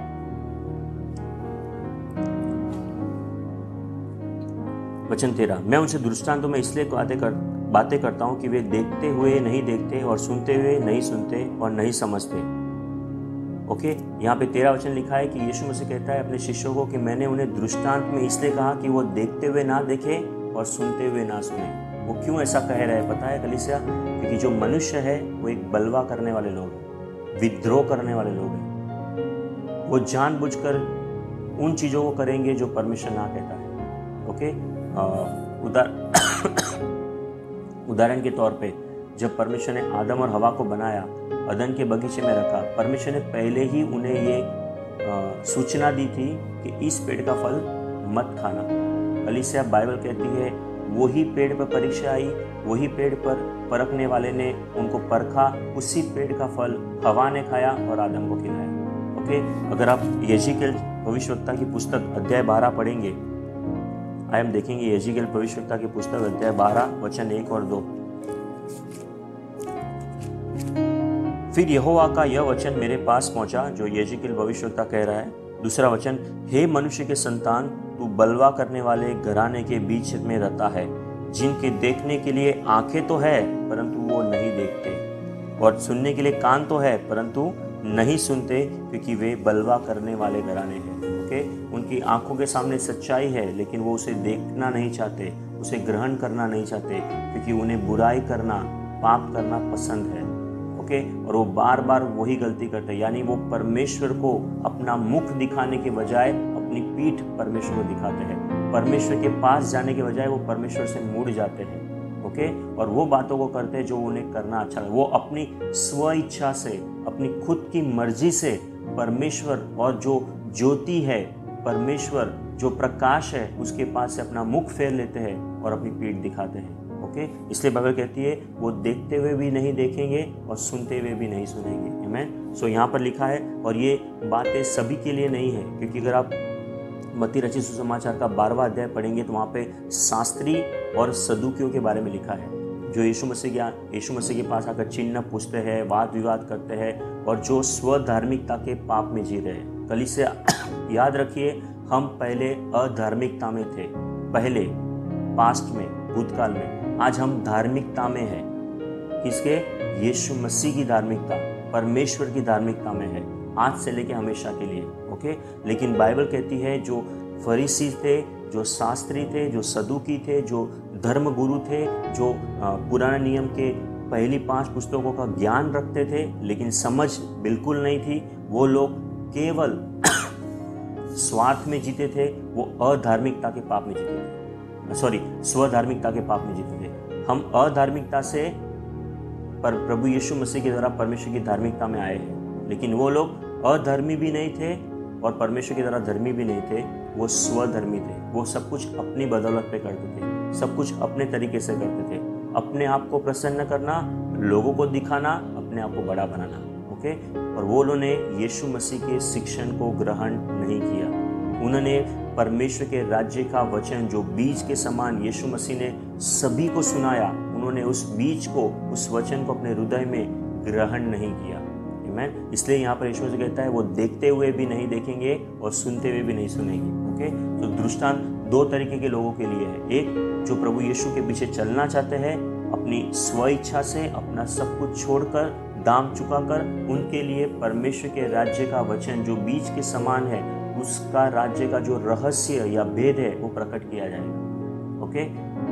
वचन 13, मैं उनसे दृष्टांतों में इसलिए बातें करता हूँ कि वे देखते हुए नहीं देखते और सुनते हुए नहीं सुनते और नहीं समझते। ओके, यहाँ पे 13 वचन लिखा है कि यीशु मसीह कहता है अपने शिष्यों को कि मैंने उन्हें दृष्टांत में इसलिए कहा कि वो देखते हुए ना देखे और सुनते हुए ना सुने। वो क्यों ऐसा कह रहे हैं पता है कलीसिया? क्योंकि जो मनुष्य है वो एक बलवा करने वाले लोग हैं, विद्रोह करने वाले लोग हैं। वो जानबूझकर उन चीज़ों को करेंगे जो परमेश्वर ना कहता है। ओके, उदाहरण के तौर पे जब परमेश्वर ने आदम और हवा को बनाया, अदन के बगीचे में रखा, परमेश्वर ने पहले ही उन्हें ये सूचना दी थी कि इस पेड़ का फल मत खाना। कलीसिया, बाइबल कहती है वही पेड़ पर परीक्षा आई, वही पेड़ पर परखने वाले ने उनको परखा, उसी पेड़ का फल हवा ने खाया और आदम को खिलाया। ओके, अगर आप यहेजकेल भविष्यवक्ता की पुस्तक अध्याय 12 पढ़ेंगे, आइए हम देखेंगे यहेजकेल भविष्यवक्ता की पुस्तक अध्याय 12 वचन 1 और 2। फिर यहोवा का यह वचन मेरे पास पहुंचा, जो यहेजकेल भविष्यवक्ता कह रहा है। दूसरा वचन, हे मनुष्य के संतान, तू बलवा करने वाले घराने के बीच में रहता है, जिनके देखने के लिए आंखें तो है परंतु वो नहीं देखते, और सुनने के लिए कान तो है परंतु नहीं सुनते, क्योंकि वे बलवा करने वाले घराने हैं। ओके, उनकी आंखों के सामने सच्चाई है लेकिन वो उसे देखना नहीं चाहते, उसे ग्रहण करना नहीं चाहते, क्योंकि उन्हें बुराई करना, पाप करना पसंद है। ओके, और वो बार बार वही गलती करते हैं, यानी वो परमेश्वर को अपना मुख दिखाने के बजाय अपनी पीठ परमेश्वर को दिखाते हैं। परमेश्वर के पास जाने के बजाय वो परमेश्वर से मुड़ जाते हैं। ओके, और वो बातों को करते हैं जो उन्हें करना अच्छा लगता है। वो अपनी स्व इच्छा से, अपनी खुद की मर्जी से परमेश्वर और जो ज्योति है, परमेश्वर जो प्रकाश है, उसके पास से अपना मुख फेर लेते हैं और अपनी पीठ दिखाते हैं। ओके, इसलिए बाइबल कहती है वो देखते हुए भी नहीं देखेंगे और सुनते हुए भी नहीं सुनेंगे। आमीन। सो यहाँ पर लिखा है, और ये बातें सभी के लिए नहीं है, क्योंकि अगर आप मत्ती रचित सुसमाचार का 12वां अध्याय पढ़ेंगे तो वहाँ पे शास्त्री और सदूकियों के बारे में लिखा है, जो यीशु मसीह के पास आकर चिन्ह पूछते हैं, वाद विवाद करते हैं, और जो स्वधार्मिकता के पाप में जी रहे हैं। कलीसिया, याद रखिए, हम पहले अधार्मिकता में थे, पहले पास्ट में, भूतकाल में। आज हम धार्मिकता में है। किसके? यीशु मसीह की धार्मिकता, परमेश्वर की धार्मिकता में है, आज से लेके हमेशा के लिए। ओके, लेकिन बाइबल कहती है जो फरीसी थे, जो शास्त्री थे, जो सदुकी थे, जो धर्म गुरु थे, जो पुराने नियम के पहली 5 पुस्तकों का ज्ञान रखते थे लेकिन समझ बिल्कुल नहीं थी, वो लोग केवल स्वार्थ में जीते थे, वो अधार्मिकता के पाप में जीते थे। सॉरी, स्वधार्मिकता के पाप में जीते थे। हम अधार्मिकता से पर प्रभु यीशु मसीह के द्वारा परमेश्वर की धार्मिकता में आए हैं, लेकिन वो लोग अधर्मी भी नहीं थे और परमेश्वर की द्वारा धर्मी भी नहीं थे, वो स्वधर्मी थे। वो सब कुछ अपनी बदौलत पे करते थे, सब कुछ अपने तरीके से करते थे। अपने आप को प्रसन्न करना, लोगों को दिखाना, अपने आप को बड़ा बनाना। ओके, और वो लोगों ने यीशु मसीह के शिक्षण को ग्रहण नहीं किया। उन्होंने परमेश्वर के राज्य का वचन जो बीज के समान यीशु मसीह ने सभी को सुनाया, उन्होंने उस बीज को, उस वचन को अपने हृदय में ग्रहण नहीं किया। आमीन। इसलिए यहाँ पर यीशु मसीह कहता है वो देखते हुए भी नहीं देखेंगे और सुनते हुए भी नहीं सुनेंगे। ओके, तो दृष्टांत 2 तरीके के लोगों के लिए है। एक जो प्रभु यीशु के पीछे चलना चाहते हैं, अपनी स्व इच्छा से अपना सब कुछ छोड़कर, दाम चुकाकर, उनके लिए परमेश्वर के राज्य का वचन जो बीज के समान है, उसका राज्य का जो रहस्य या भेद है वो प्रकट किया जाएगा। ओके,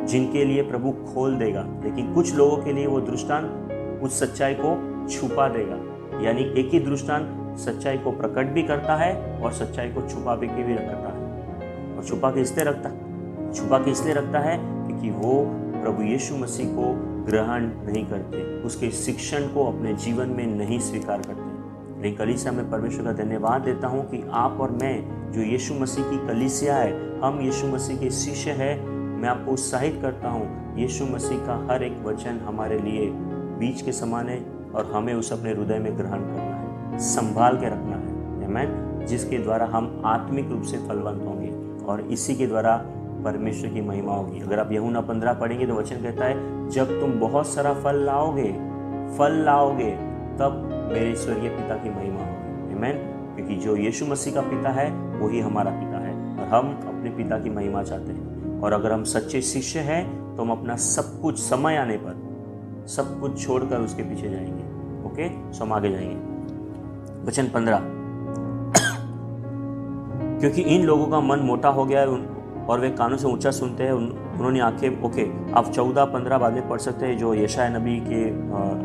जिनके लिए प्रभु खोल देगा, लेकिन कुछ लोगों के लिए वो दृष्टांत उस सच्चाई को छुपा देगा। यानी एक ही दृष्टांत सच्चाई को प्रकट भी करता है और सच्चाई को छुपा के भी रखता है। और छुपा के इसलिए रखता है क्योंकि वो प्रभु यीशु मसीह को ग्रहण नहीं करते, उसके शिक्षण को अपने जीवन में नहीं स्वीकार करते। लेकिन कलीसिया में परमेश्वर का धन्यवाद देता हूँ कि आप और मैं जो यीशु मसीह की कलीसिया है, हम यीशु मसीह के शिष्य हैं। मैं आपको उत्साहित करता हूँ, यीशु मसीह का हर एक वचन हमारे लिए बीज के समान है और हमें उसे अपने हृदय में ग्रहण करना है, संभाल के रखना है। आमीन। जिसके द्वारा हम आत्मिक रूप से फलवंत होंगे और इसी के द्वारा परमेश्वर की महिमा होगी। अगर आप यूहन्ना 15 पढ़ेंगे तो वचन कहता है जब तुम बहुत सारा फल लाओगे तब मेरे स्वर्गीय पिता की महिमा होगी। आमीन। क्योंकि जो यीशु मसीह का पिता है वही हमारा पिता है और हम अपने पिता की महिमा चाहते हैं। और अगर हम सच्चे शिष्य हैं तो हम अपना सब कुछ समय आने पर सब कुछ छोड़कर उसके पीछे जाएंगे। ओके, सो हम आगे जाएंगे। वचन 15, क्योंकि इन लोगों का मन मोटा हो गया है और वे कानों से ऊंचा सुनते हैं, उन्होंने आंखें। ओके, आप 14-15 बाद में पढ़ सकते हैं, जो यशायाह नबी के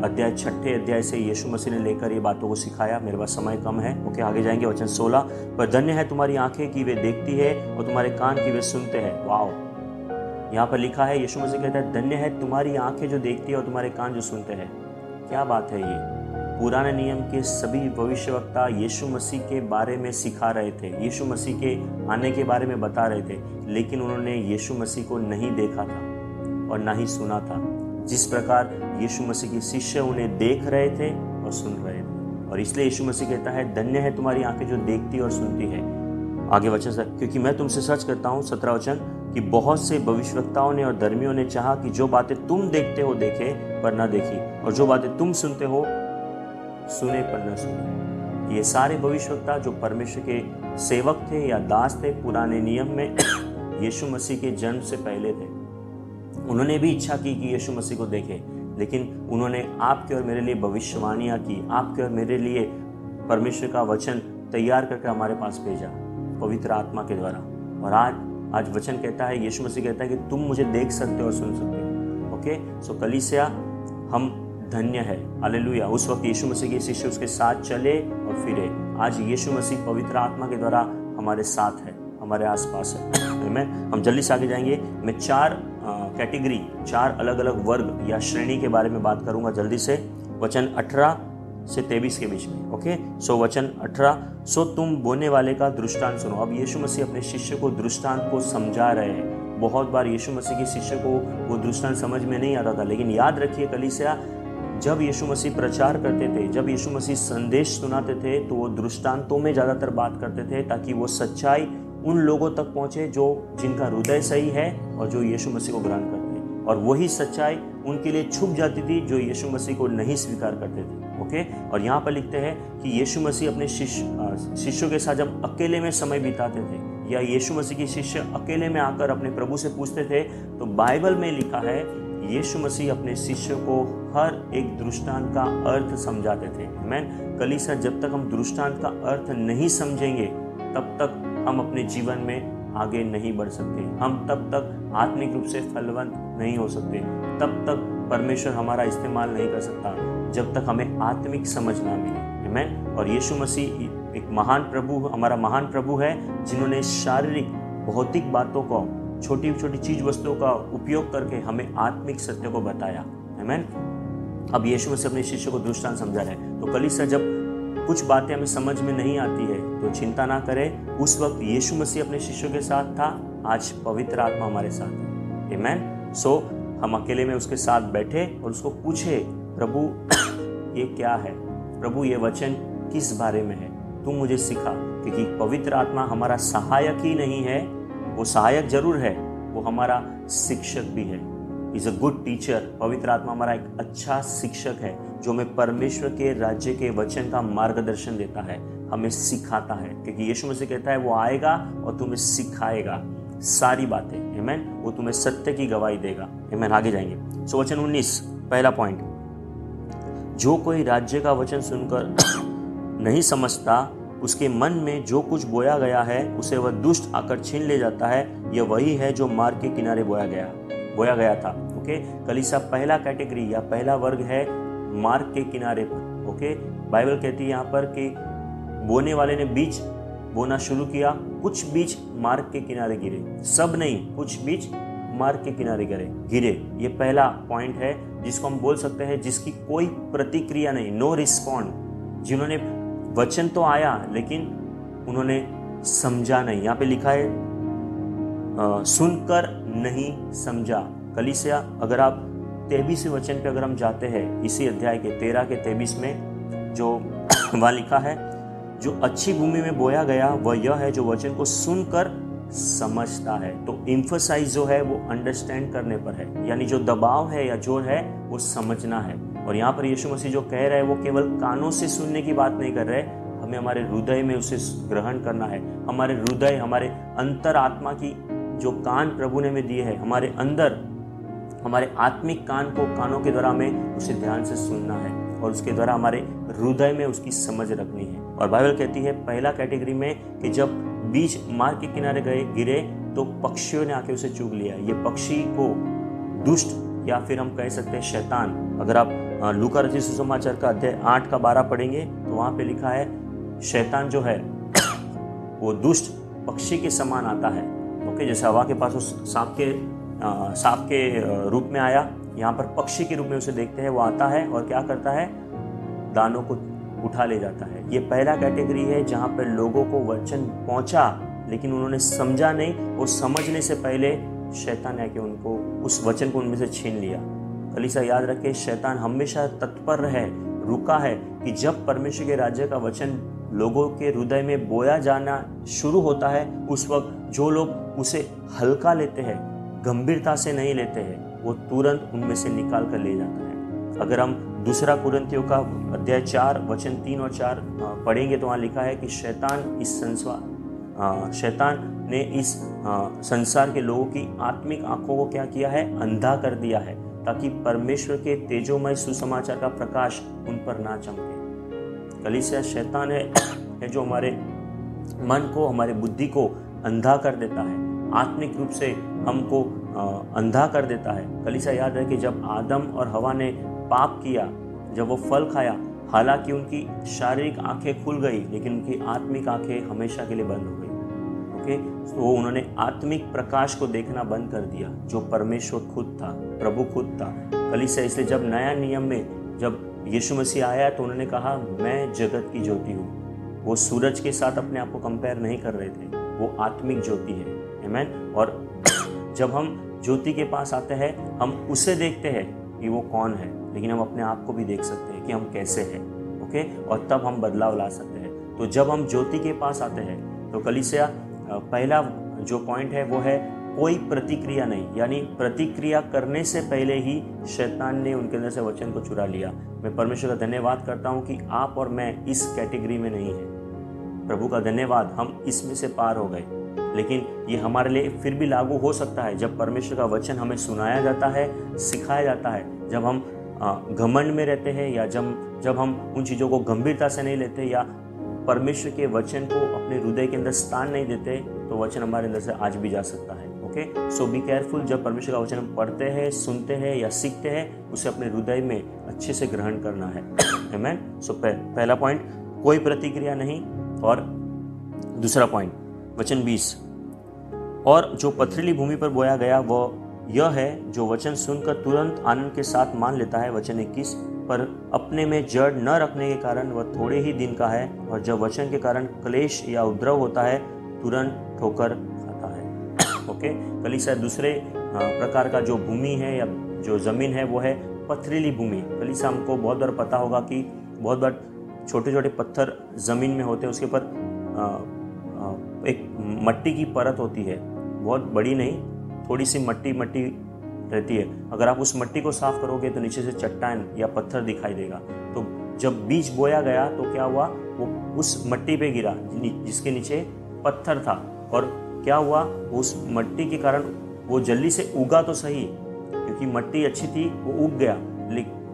अध्याय 6 अध्याय से यीशु मसीह ने लेकर ये बातों को सिखाया। मेरे पास समय कम है। ओके, आगे जाएंगे। वचन 16, पर धन्य है तुम्हारी आंखें कि वे देखती है और तुम्हारे कान की वे सुनते हैं। वाओ, यहाँ पर लिखा है, यीशु मसीह कहता है धन्य है तुम्हारी आंखें जो देखती है और तुम्हारे कान जो सुनते हैं। क्या बात है ये! पुराने नियम के सभी भविष्यवक्ता यीशु मसीह के बारे में सिखा रहे थे, यीशु मसीह के आने के बारे में बता रहे थे, लेकिन उन्होंने यीशु मसीह को नहीं देखा था और ना ही सुना था। जिस प्रकार यीशु मसीह के शिष्य उन्हें देख रहे थे और सुन रहे थे। और इसलिए यीशु मसीह कहता है धन्य है तुम्हारी आंखें जो देखती और सुनती है। आगे वचन सर, क्योंकि मैं तुमसे सच करता हूँ, 17 वचन, कि बहुत से भविष्यवक्ताओं ने और धर्मियों ने चाहा कि जो बातें तुम देखते हो देखे पर न देखी, और जो बातें तुम सुनते हो सुने पर न सुने। ये सारे भविष्यवक्ता जो परमेश्वर के सेवक थे या दास थे पुराने नियम में यीशु मसीह के जन्म से पहले थे। उन्होंने भी इच्छा की कि यीशु मसीह को देखें, लेकिन उन्होंने आपके और मेरे लिए भविष्यवाणियाँ की, आपके और मेरे लिए परमेश्वर का वचन तैयार करके हमारे पास भेजा पवित्र आत्मा के द्वारा। और आज वचन कहता है, यीशु मसीह कहता है कि तुम मुझे देख सकते हो और सुन सकते हो। ओके, सो कलीसिया हम धन्य है। हालेलुया। उस वक्त यीशु मसीह के शिष्य उसके साथ चले और फिरे। आज यीशु मसीह पवित्र आत्मा के द्वारा हमारे साथ है, हमारे आसपास है। आमीन। हम जल्दी से आगे जाएंगे। मैं 4 कैटेगरी, 4 अलग अलग वर्ग या श्रेणी के बारे में बात करूंगा जल्दी से। वचन 18 से 23 के बीच में। ओके, सो वचन 18, सो तुम बोने वाले का दृष्टांत सुनो। अब यीशु मसीह अपने शिष्य को दृष्टांत को समझा रहे हैं। बहुत बार यीशु मसीह के शिष्य को वो दृष्टांत समझ में नहीं आता था, लेकिन याद रखिए कलीसिया, जब यीशु मसीह प्रचार करते थे, जब यीशु मसीह संदेश सुनाते थे, तो वो दृष्टांतों में ज़्यादातर बात करते थे ताकि वो सच्चाई उन लोगों तक पहुँचे जो जिनका हृदय सही है और जो यीशु मसीह को ग्रहण करते हैं। और वही सच्चाई उनके लिए छुप जाती थी जो यीशु मसीह को नहीं स्वीकार करते थे। ओके, और यहाँ पर लिखते हैं कि यीशु मसीह अपने शिष्यों के साथ जब अकेले में समय बिताते थे या यीशु मसीह के शिष्य अकेले में आकर अपने प्रभु से पूछते थे, तो बाइबल में लिखा है यीशु मसीह अपने शिष्यों को हर एक दृष्टांत का अर्थ समझाते थे। आमीन। कलीसिया, जब तक हम दृष्टांत का अर्थ नहीं समझेंगे तब तक हम अपने जीवन में आगे नहीं बढ़ सकते, हम तब तक आत्मिक रूप से फलवंत नहीं हो सकते, तब तक परमेश्वर हमारा इस्तेमाल नहीं कर सकता जब तक हमें आत्मिक समझ ना मिले। आमीन। और यीशु मसीह एक महान प्रभु, हमारा महान प्रभु है, जिन्होंने शारीरिक भौतिक बातों को, छोटी छोटी चीज वस्तुओं का उपयोग करके हमें आत्मिक सत्य को बताया। आमीन। अब यीशु मसीह अपने शिष्यों को दृष्टांत समझा रहे हैं। तो कलीसिया, जब कुछ बातें हमें समझ में नहीं आती है तो चिंता ना करें। उस वक्त यीशु मसीह अपने शिष्यों के साथ था, आज पवित्र आत्मा हमारे साथ है। आमीन। सो हम अकेले में उसके साथ बैठे और उसको पूछे, प्रभु ये क्या है, प्रभु ये वचन किस बारे में है, तू मुझे सिखा। क्योंकि पवित्र आत्मा हमारा सहायक ही नहीं है, वो सहायक जरूर है, वो हमारा शिक्षक भी है। Is a good teacher. पवित्र आत्मा हमारा एक अच्छा शिक्षक है जो हमें परमेश्वर के राज्य के वचन का मार्गदर्शन देता है, हमें सिखाता है। क्योंकि यीशु मसीह कहता है वो आएगा और तुम्हें सिखाएगा सारी बातें। आमीन। वो तुम्हें सत्य की गवाही देगा। आमीन। आगे जाएंगे। सो वचन 19, पहला पॉइंट, जो कोई राज्य का वचन सुनकर नहीं समझता, उसके मन में जो कुछ बोया गया है उसे वह दुष्ट आकर छीन ले जाता है। यह वही है जो मार्ग के किनारे बोया गया था। ओके। कलीसिया, पहला कैटेगरी या पहला वर्ग है मार्ग के किनारे पर। ओके। बाइबल कहती है यहाँ पर कि बोने वाले ने बीज बोना शुरू किया, कुछ बीज मार्ग के किनारे गिरे, सब नहीं, कुछ बीज मार्ग के किनारे गिरे। ये पहला पॉइंट है जिसको हम बोल सकते हैं जिसकी कोई प्रतिक्रिया नहीं, नो रिस्पॉन्ड। जिन्होंने वचन तो आया लेकिन उन्होंने समझा नहीं। यहाँ पे लिखा है सुनकर नहीं समझा। कलीसिया, अगर आप 23वें वचन पे अगर हम जाते हैं, इसी अध्याय के 13 के 23 में जो वहाँ लिखा है, जो अच्छी भूमि में बोया गया वह यह है जो वचन को सुनकर समझता है। तो इम्फोसाइज जो है वो अंडरस्टैंड करने पर है, यानी जो दबाव है या जोर है वो समझना है। और यहाँ पर यीशु मसीह जो कह रहे हैं वो केवल कानों से सुनने की बात नहीं कर रहे, हमें हमारे हृदय में उसे ग्रहण करना है। हमारे हृदय, हमारे अंतर आत्मा की जो कान प्रभु ने हमें दिए हैं, हमारे अंदर, हमारे आत्मिक कानों के द्वारा हमें उसे ध्यान से सुनना है और उसके द्वारा हमारे हृदय में उसकी समझ रखनी है। और बाइबल कहती है पहला कैटेगरी में कि जब बीज मार्ग के किनारे गिरे तो पक्षियों ने आके उसे चुग लिया। ये पक्षी को दुष्ट या फिर हम कह सकते हैं शैतान, अगर आप लूका रचित सुसमाचार का अध्याय 8 का 12 पढ़ेंगे तो वहाँ पे लिखा है शैतान जो है वो दुष्ट पक्षी के समान आता है। ओके। जैसे हवा के पास उस सांप के रूप में आया, यहाँ पर पक्षी के रूप में उसे देखते हैं, वो आता है और क्या करता है, दानों को उठा ले जाता है। ये पहला कैटेगरी है जहाँ पर लोगों को वचन पहुँचा लेकिन उन्होंने समझा नहीं, वो समझने से पहले शैतान ने आके उनको उस वचन को उनमें से छीन लिया। कलीसिया, याद रखे, शैतान हमेशा तत्पर है, रुका है कि जब परमेश्वर के राज्य का वचन लोगों के हृदय में बोया जाना शुरू होता है, उस वक्त जो लोग उसे हल्का लेते हैं, गंभीरता से नहीं लेते हैं, वो तुरंत उनमें से निकाल कर ले जाता है। अगर हम दूसरा कुरिन्थियों का अध्याय 4 वचन 3 और 4 पढ़ेंगे तो वहाँ लिखा है कि शैतान ने इस संसार के लोगों की आत्मिक आंखों को क्या किया है, अंधा कर दिया है, ताकि परमेश्वर के तेजोमय सुसमाचार का प्रकाश उन पर ना चमके। कलीसिया, शैतान है जो हमारे मन को, हमारे बुद्धि को अंधा कर देता है, आत्मिक रूप से हमको अंधा कर देता है। कलीसिया, याद है कि जब आदम और हवा ने पाप किया, जब वो फल खाया, हालांकि उनकी शारीरिक आंखें खुल गई लेकिन उनकी आत्मिक आंखें हमेशा के लिए बंद हो गई। ओके। तो उन्होंने आत्मिक प्रकाश को देखना बंद कर दिया जो परमेश्वर खुद था, प्रभु खुद था। कलीसिया, इसलिए जब नया नियम में जब यीशु मसीह आया तो उन्होंने कहा मैं जगत की ज्योति हूँ। वो सूरज के साथ अपने आप को कंपेयर नहीं कर रहे थे, वो आत्मिक ज्योति है। आमीन। और जब हम ज्योति के पास आते हैं हम उसे देखते हैं कि वो कौन है, लेकिन हम अपने आप को भी देख सकते हैं कि हम कैसे हैं। ओके। और तब हम बदलाव ला सकते हैं। तो जब हम ज्योति के पास आते हैं तो कलीसिया, पहला जो पॉइंट है वो है कोई प्रतिक्रिया नहीं, यानी प्रतिक्रिया करने से पहले ही शैतान ने उनके अंदर से वचन को चुरा लिया। मैं परमेश्वर का धन्यवाद करता हूँ कि आप और मैं इस कैटेगरी में नहीं है। प्रभु का धन्यवाद, हम इसमें से पार हो गए। लेकिन ये हमारे लिए फिर भी लागू हो सकता है जब परमेश्वर का वचन हमें सुनाया जाता है, सिखाया जाता है। जब हम घमंड में रहते हैं या जब हम उन चीज़ों को गंभीरता से नहीं लेते या परमेश्वर के वचन को अपने हृदय के अंदर स्थान नहीं देते, तो वचन हमारे अंदर से आज भी जा सकता है। Okay, so be careful. जब परमेश्वर का वचन हम पढ़ते हैं, सुनते हैं या सीखते हैं, उसे अपने हृदय में अच्छे से ग्रहण करना है। आमीन। सो पहला पॉइंट, कोई प्रतिक्रिया नहीं। और दूसरा पॉइंट, वचन 20, और जो पथरीली भूमि पर बोया गया वो यह है जो वचन सुनकर तुरंत आनंद के साथ मान लेता है। वचन 21, पर अपने में जड़ न रखने के कारण वह थोड़े ही दिन का है, और जब वचन के कारण क्लेश या उपद्रव होता है तुरंत ठोकर खाता है। ओके, कलीसिया दूसरे प्रकार का जो भूमि है या जो ज़मीन है वो है पथरीली भूमि। कलीसिया हमको बहुत बार पता होगा कि बहुत बार छोटे छोटे पत्थर ज़मीन में होते हैं, उसके ऊपर एक मट्टी की परत होती है, बहुत बड़ी नहीं, थोड़ी सी मट्टी रहती है। अगर आप उस मट्टी को साफ करोगे तो नीचे से चट्टान या पत्थर दिखाई देगा। तो जब बीज बोया गया तो क्या हुआ, वो उस मट्टी पे गिरा जिसके नीचे पत्थर था, और क्या हुआ, उस मट्टी के कारण वो जल्दी से उगा तो सही, क्योंकि मट्टी अच्छी थी, वो उग गया,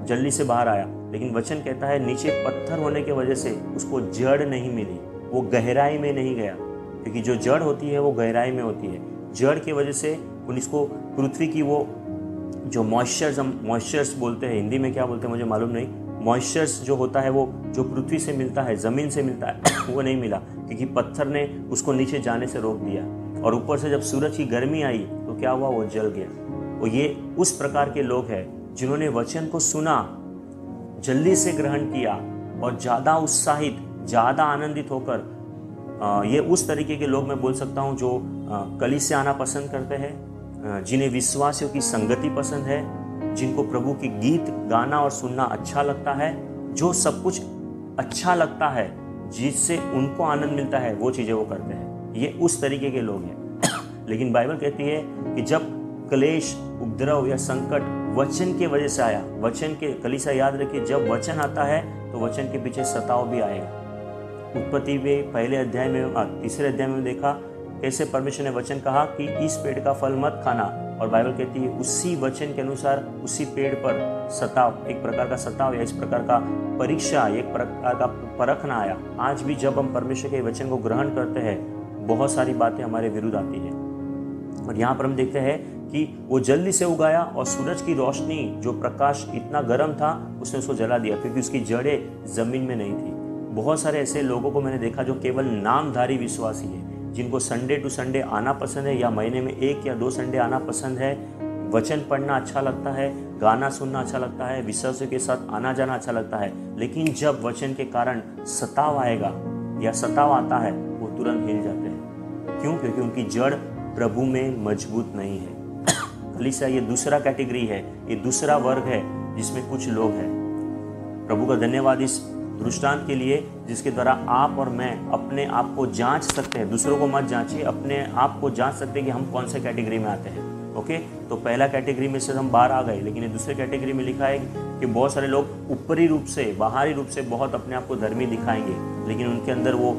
जल्दी से बाहर आया। लेकिन वचन कहता है नीचे पत्थर होने की वजह से उसको जड़ नहीं मिली, वो गहराई में नहीं गया, क्योंकि जो जड़ होती है वो गहराई में होती है। जड़ की वजह से इसको पृथ्वी की वो जो मॉइस्चर्स बोलते हैं, हिंदी में क्या बोलते हैं मुझे मालूम नहीं, मॉइस्चर्स जो होता है वो जो पृथ्वी से मिलता है, ज़मीन से मिलता है, वो नहीं मिला, क्योंकि पत्थर ने उसको नीचे जाने से रोक दिया। और ऊपर से जब सूरज की गर्मी आई तो क्या हुआ, वो जल गया। और ये उस प्रकार के लोग हैं जिन्होंने वचन को सुना, जल्दी से ग्रहण किया और ज़्यादा उत्साहित, ज़्यादा आनंदित होकर, ये उस तरीके के लोग मैं बोल सकता हूँ जो कलीसिया आना पसंद करते हैं, जिन्हें विश्वासियों की संगति पसंद है, जिनको प्रभु की गीत गाना और सुनना अच्छा लगता है, जो सब कुछ अच्छा लगता है, जिससे उनको आनंद मिलता है, वो चीज़ें वो करते हैं। ये उस तरीके के लोग हैं। लेकिन बाइबल कहती है कि जब क्लेश, उपद्रव या संकट वचन के वजह से आया, वचन के, कलीसिया याद रखिए, जब वचन आता है तो वचन के पीछे सताव भी आएगा। उत्पत्ति में पहले अध्याय में, तीसरे अध्याय में देखा कैसे परमेश्वर ने वचन कहा कि इस पेड़ का फल मत खाना, और बाइबल कहती है उसी वचन के अनुसार उसी पेड़ पर सताव, एक प्रकार का सताव या इस प्रकार का परीक्षा, एक प्रकार का परखना आया। आज भी जब हम परमेश्वर के वचन को ग्रहण करते हैं, बहुत सारी बातें हमारे विरुद्ध आती है। और यहाँ पर हम देखते हैं कि वो जल्दी से उगाया और सूरज की रोशनी, जो प्रकाश इतना गर्म था, उसने उसको जला दिया, क्योंकि उसकी जड़ें जमीन में नहीं थी। बहुत सारे ऐसे लोगों को मैंने देखा जो केवल नामधारी विश्वासी है, जिनको संडे टू संडे आना पसंद है या महीने में 1 या 2 संडे आना पसंद है, वचन पढ़ना अच्छा लगता है, गाना सुनना अच्छा लगता है, विश्वासियों के साथ आना जाना अच्छा लगता है। लेकिन जब वचन के कारण सताव आएगा या सताव आता है, वो तुरंत हिल जाते हैं। क्यों? क्योंकि उनकी जड़ प्रभु में मजबूत नहीं है। कलीसिया ये दूसरा कैटेगरी है, ये दूसरा वर्ग है जिसमें कुछ लोग हैं। प्रभु का धन्यवाद इस दृष्टांत के लिए, जिसके द्वारा आप और मैं अपने आप को जांच सकते हैं। दूसरों को मत जांचिए, अपने आप को जांच सकते हैं कि हम कौन से कैटेगरी में आते हैं। ओके, तो पहला कैटेगरी में से हम बाहर आ गए, लेकिन ये दूसरे कैटेगरी में लिखा है कि बहुत सारे लोग ऊपरी रूप से, बाहरी रूप से बहुत अपने आप को धर्मी दिखाएंगे, लेकिन उनके अंदर वो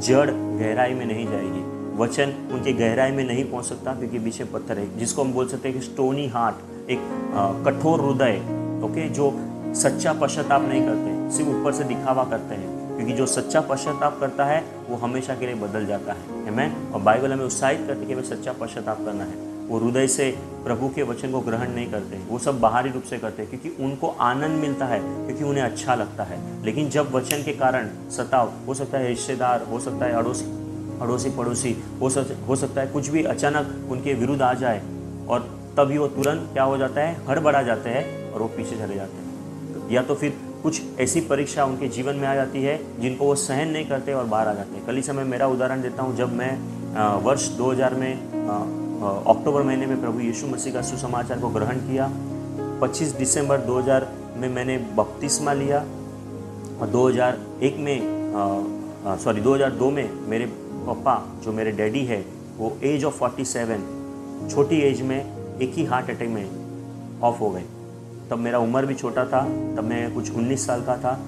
जड़ गहराई में नहीं जाएगी, वचन उनके गहराई में नहीं पहुंच सकता, क्योंकि पीछे पत्थर है, जिसको हम बोल सकते हैं कि स्टोनी हार्ट, एक कठोर हृदय। ओके, जो सच्चा पश्चाताप नहीं करते, सिर्फ ऊपर से दिखावा करते हैं, क्योंकि जो सच्चा पश्चाताप करता है वो हमेशा के लिए बदल जाता है। आमीन। और बाइबल हमें उत्साहित करती है कि हमें सच्चा पश्चाताप करना है। वो हृदय से प्रभु के वचन को ग्रहण नहीं करते, वो सब बाहरी रूप से करते हैं, क्योंकि उनको आनंद मिलता है, क्योंकि उन्हें अच्छा लगता है। लेकिन जब वचन के कारण सताव, हो सकता है रिश्तेदार, हो सकता है अड़ोसी पड़ोसी, हो सकता है कुछ भी अचानक उनके विरुद्ध आ जाए, और तभी वो तुरंत क्या हो जाता है, हड़बड़ा जाते हैं और वो पीछे चले जाते हैं। या तो फिर कुछ ऐसी परीक्षा उनके जीवन में आ जाती है जिनको वो सहन नहीं करते और बाहर आ जाते हैं। कल ही समय मेरा उदाहरण देता हूँ, जब मैं वर्ष 2000 में अक्टूबर महीने में प्रभु यीशु मसीह का सुसमाचार को ग्रहण किया। 25 दिसंबर 2000 में मैंने बपतिस्मा लिया, और 2002 में मेरे पापा, जो मेरे डैडी है, वो एज ऑफ 47, छोटी एज में एक ही हार्ट अटैक में ऑफ हो गए। तब मेरा उम्र भी छोटा था, तब मैं कुछ 19 साल का था।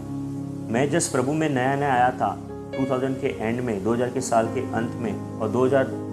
मैं जस्ट प्रभु में नया आया था 2000 के एंड में, 2000 के साल के अंत में, और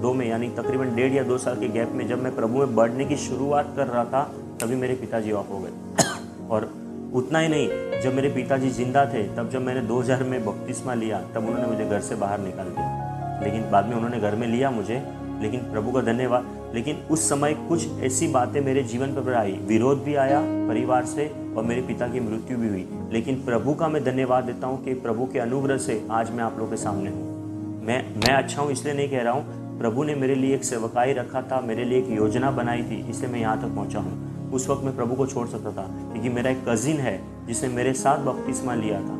2002 में, यानी तकरीबन 1.5 या 2 साल के गैप में जब मैं प्रभु में बढ़ने की शुरुआत कर रहा था, तभी मेरे पिताजी ऑफ हो गए। और उतना ही नहीं, जब मेरे पिताजी जिंदा थे तब जब मैंने 2000 में बपतिस्मा लिया तब उन्होंने मुझे घर से बाहर निकाल दिया। लेकिन बाद में उन्होंने घर में लिया मुझे, लेकिन प्रभु का धन्यवाद। लेकिन उस समय कुछ ऐसी बातें मेरे जीवन पर आई, विरोध भी आया परिवार से और मेरे पिता की मृत्यु भी हुई। लेकिन प्रभु का मैं धन्यवाद देता हूँ कि प्रभु के अनुग्रह से आज मैं आप लोगों के सामने हूँ। मैं अच्छा हूँ इसलिए नहीं कह रहा हूँ, प्रभु ने मेरे लिए एक सेवकाई रखा था, मेरे लिए एक योजना बनाई थी, इसलिए मैं यहाँ तक पहुँचा हूँ। उस वक्त मैं प्रभु को छोड़ सकता था, क्योंकि मेरा एक कजिन है जिसने मेरे साथ बपतिस्मा लिया था।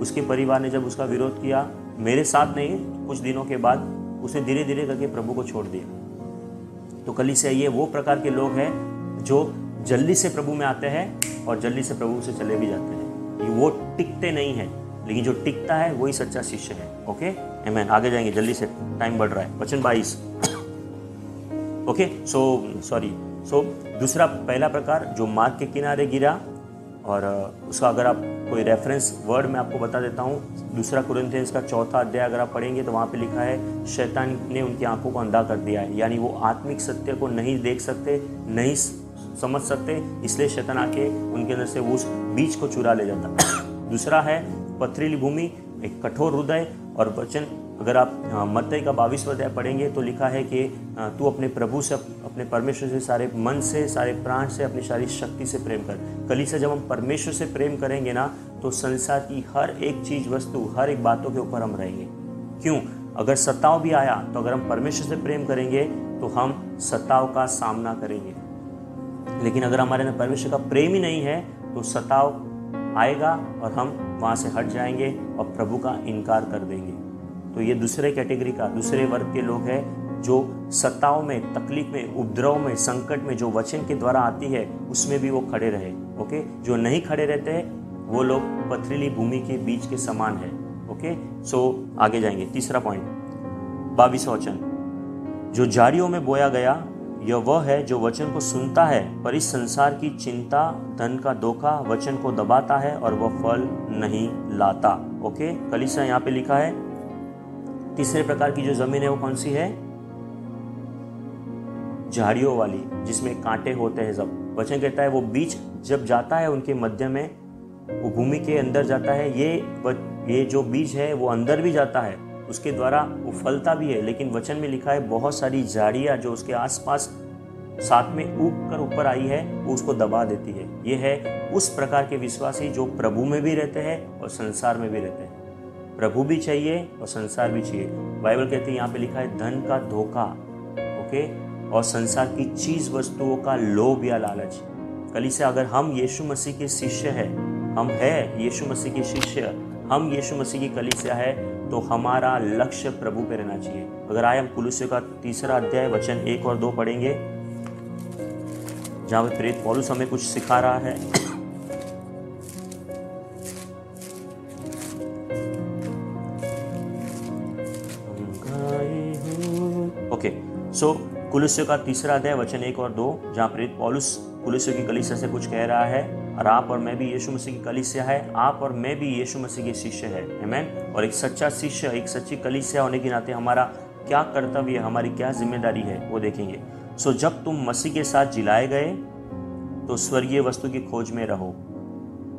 उसके परिवार ने जब उसका विरोध किया, मेरे साथ नहीं, कुछ दिनों के बाद उसने धीरे धीरे करके प्रभु को छोड़ दिया। तो कलीसिया ये वो प्रकार के लोग हैं जो जल्दी से प्रभु में आते हैं और जल्दी से प्रभु से चले भी जाते हैं। वो टिकते नहीं हैं, लेकिन जो टिकता है वही सच्चा शिष्य है। ओके, आमीन। आगे जाएंगे जल्दी से, टाइम बढ़ रहा है। वचन 22। ओके, सो दूसरा, पहला प्रकार जो मार्ग के किनारे गिरा, और उसका अगर आप कोई रेफरेंस वर्ड मैं आपको बता देता हूँ, 2 कुरिन्थियंस का 4 अध्याय अगर आप पढ़ेंगे तो वहाँ पे लिखा है, शैतान ने उनकी आंखों को अंधा कर दिया है, यानी वो आत्मिक सत्य को नहीं देख सकते, नहीं समझ सकते, इसलिए शैतान आके उनके अंदर से वो उस बीज को चुरा ले जाता। दूसरा है पथरीली भूमि, एक कठोर हृदय। और वचन अगर आप मत्ती का 22वां अध्याय पढ़ेंगे तो लिखा है कि तू अपने प्रभु से, अपने परमेश्वर से सारे मन से, सारे प्राण से, अपनी सारी शक्ति से प्रेम कर। कलीसिया जब हम परमेश्वर से प्रेम करेंगे ना, तो संसार की हर एक चीज़, वस्तु, हर एक बातों के ऊपर हम रहेंगे। क्यों? अगर सताव भी आया तो अगर हम परमेश्वर से प्रेम करेंगे तो हम सताव का सामना करेंगे। लेकिन अगर हमारे अंदर परमेश्वर का प्रेम ही नहीं है तो सताव आएगा और हम वहाँ से हट जाएंगे और प्रभु का इनकार कर देंगे। तो ये दूसरे कैटेगरी का, दूसरे वर्ग के लोग हैं जो सताव में, तकलीफ में, उपद्रव में, संकट में जो वचन के द्वारा आती है उसमें भी वो खड़े रहे। ओके, जो नहीं खड़े रहते हैं वो लोग पथरीली भूमि के बीच के समान है। ओके, सो आगे जाएंगे। तीसरा पॉइंट, 22वां वचन, जो झाड़ियों में बोया गया, यह वह है जो वचन को सुनता है पर इस संसार की चिंता, धन का धोखा वचन को दबाता है और वह फल नहीं लाता। ओके, कलीसिया यहाँ पे लिखा है तीसरे प्रकार की जो जमीन है वो कौन सी है? झाड़ियों वाली, जिसमें कांटे होते हैं सब। वचन कहता है वो बीज जब जाता है उनके मध्य में, वो भूमि के अंदर जाता है, ये जो बीज है वो अंदर भी जाता है, उसके द्वारा वो फलता भी है। लेकिन वचन में लिखा है बहुत सारी झाड़ियाँ जो उसके आसपास साथ में उग कर ऊपर आई है वो उसको दबा देती है। ये है उस प्रकार के विश्वासी जो प्रभु में भी रहते हैं और संसार में भी रहते हैं। प्रभु भी चाहिए और संसार भी चाहिए। बाइबल कहती है, यहाँ पे लिखा है धन का धोखा, ओके, और संसार की चीज वस्तुओं का लोभ या लालच। कलीसिया अगर हम यीशु मसीह के शिष्य हैं, हम है यीशु मसीह के शिष्य, हम यीशु मसीह की कलीसिया है, तो हमारा लक्ष्य प्रभु पे रहना चाहिए। अगर आए हम कुलुस्सियों का 3 अध्याय वचन 1 और 2 पढ़ेंगे, जहाँ पे प्रेरित पौलुस हमें कुछ सिखा रहा है। ओके, सो कुलुस्सियों का 3 अध्याय वचन 1 और 2, जहाँ प्रेरित पौलुस कुलुस्सियों की कलीसिया से कुछ कह रहा है, और आप और मैं भी यीशु मसीह की कलीसिया है, आप और मैं भी यीशु मसीह के शिष्य है। आमीन। और एक सच्चा शिष्य, एक सच्ची कलीसिया होने के नाते हमारा क्या कर्तव्य है, हमारी क्या जिम्मेदारी है, वो देखेंगे। सो जब तुम मसीह के साथ जिलाए गए तो स्वर्गीय वस्तु की खोज में रहो,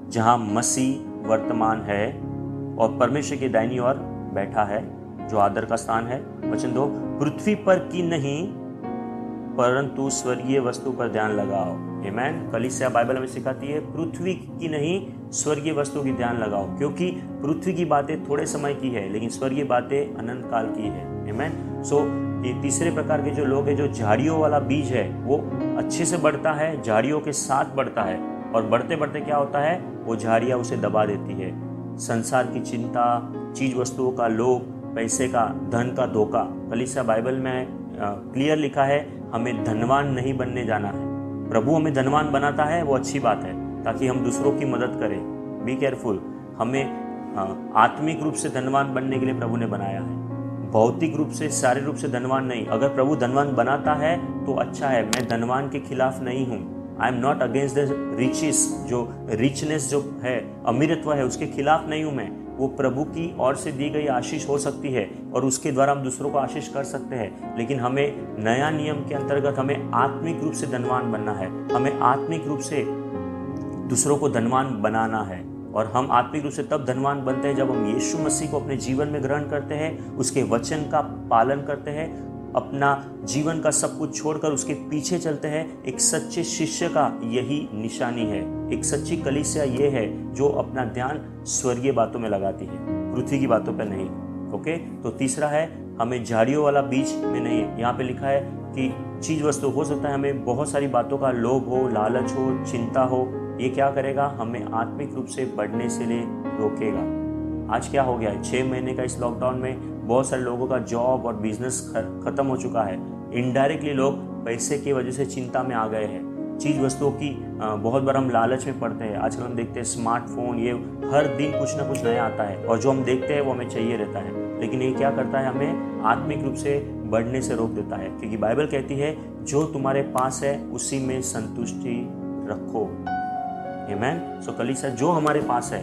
जहाँ मसीह वर्तमान है और परमेश्वर के दाहिनी ओर बैठा है, जो आदर का स्थान है। वचन 2, पृथ्वी पर की नहीं परंतु स्वर्गीय वस्तु पर ध्यान लगाओ। आमीन। कलीसिया बाइबल हमें सिखाती है पृथ्वी की नहीं, स्वर्गीय वस्तु की ध्यान लगाओ, क्योंकि पृथ्वी की बातें थोड़े समय की है लेकिन स्वर्गीय बातें अनंत काल की है। आमीन। सो ये तीसरे प्रकार के जो लोग हैं, जो झाड़ियों वाला बीज है, वो अच्छे से बढ़ता है, झाड़ियों के साथ बढ़ता है, और बढ़ते बढ़ते क्या होता है, वो झाड़ियाँ उसे दबा देती है। संसार की चिंता, चीज वस्तुओं का लोभ, पैसे का, धन का धोखा। कलीसिया बाइबल में क्लियर लिखा है हमें धनवान नहीं बनने जाना है। प्रभु हमें धनवान बनाता है, वो अच्छी बात है, ताकि हम दूसरों की मदद करें। बी केयरफुल, हमें आत्मिक रूप से धनवान बनने के लिए प्रभु ने बनाया है, भौतिक रूप से, शारीरिक रूप से धनवान नहीं। अगर प्रभु धनवान बनाता है तो अच्छा है, मैं धनवान के खिलाफ नहीं हूँ, I am not against the riches, जो रिचनेस जो है, अमीरत्व है, उसके खिलाफ नहीं हूँ मैं। वो प्रभु की ओर से दी गई आशीष हो सकती है और उसके द्वारा हम दूसरों को आशीष कर सकते हैं, लेकिन हमें नया नियम के अंतर्गत हमें आत्मिक रूप से धनवान बनना है। हमें आत्मिक रूप से दूसरों को धनवान बनाना है। और हम आत्मिक रूप से तब धनवान बनते हैं जब हम यीशु मसीह को अपने जीवन में ग्रहण करते हैं, उसके वचन का पालन करते हैं, अपना जीवन का सब कुछ छोड़कर उसके पीछे चलते हैं। एक सच्चे शिष्य का यही निशानी है। एक सच्ची कलीसिया ये है जो अपना ध्यान स्वर्गीय बातों में लगाती है, पृथ्वी की बातों पर नहीं। ओके, तो तीसरा है, हमें झाड़ियों वाला बीज में नहीं है। यहाँ पे लिखा है कि चीज वस्तु हो सकता है हमें बहुत सारी बातों का लोभ हो, लालच हो, चिंता हो, ये क्या करेगा, हमें आत्मिक रूप से बढ़ने से लिए रोकेगा। आज क्या हो गया है, 6 महीने का इस लॉकडाउन में बहुत सारे लोगों का जॉब और बिजनेस खत्म हो चुका है। इनडायरेक्टली लोग पैसे की वजह से चिंता में आ गए हैं। चीज़ वस्तुओं की बहुत बार हम लालच में पड़ते हैं। आजकल हम देखते हैं स्मार्टफोन, ये हर दिन कुछ ना कुछ नया आता है और जो हम देखते हैं वो हमें चाहिए रहता है, लेकिन ये क्या करता है, हमें आत्मिक रूप से बढ़ने से रोक देता है। क्योंकि बाइबल कहती है जो तुम्हारे पास है उसी में संतुष्टि रखो। आमीन। सो कलीसिया जो हमारे पास है,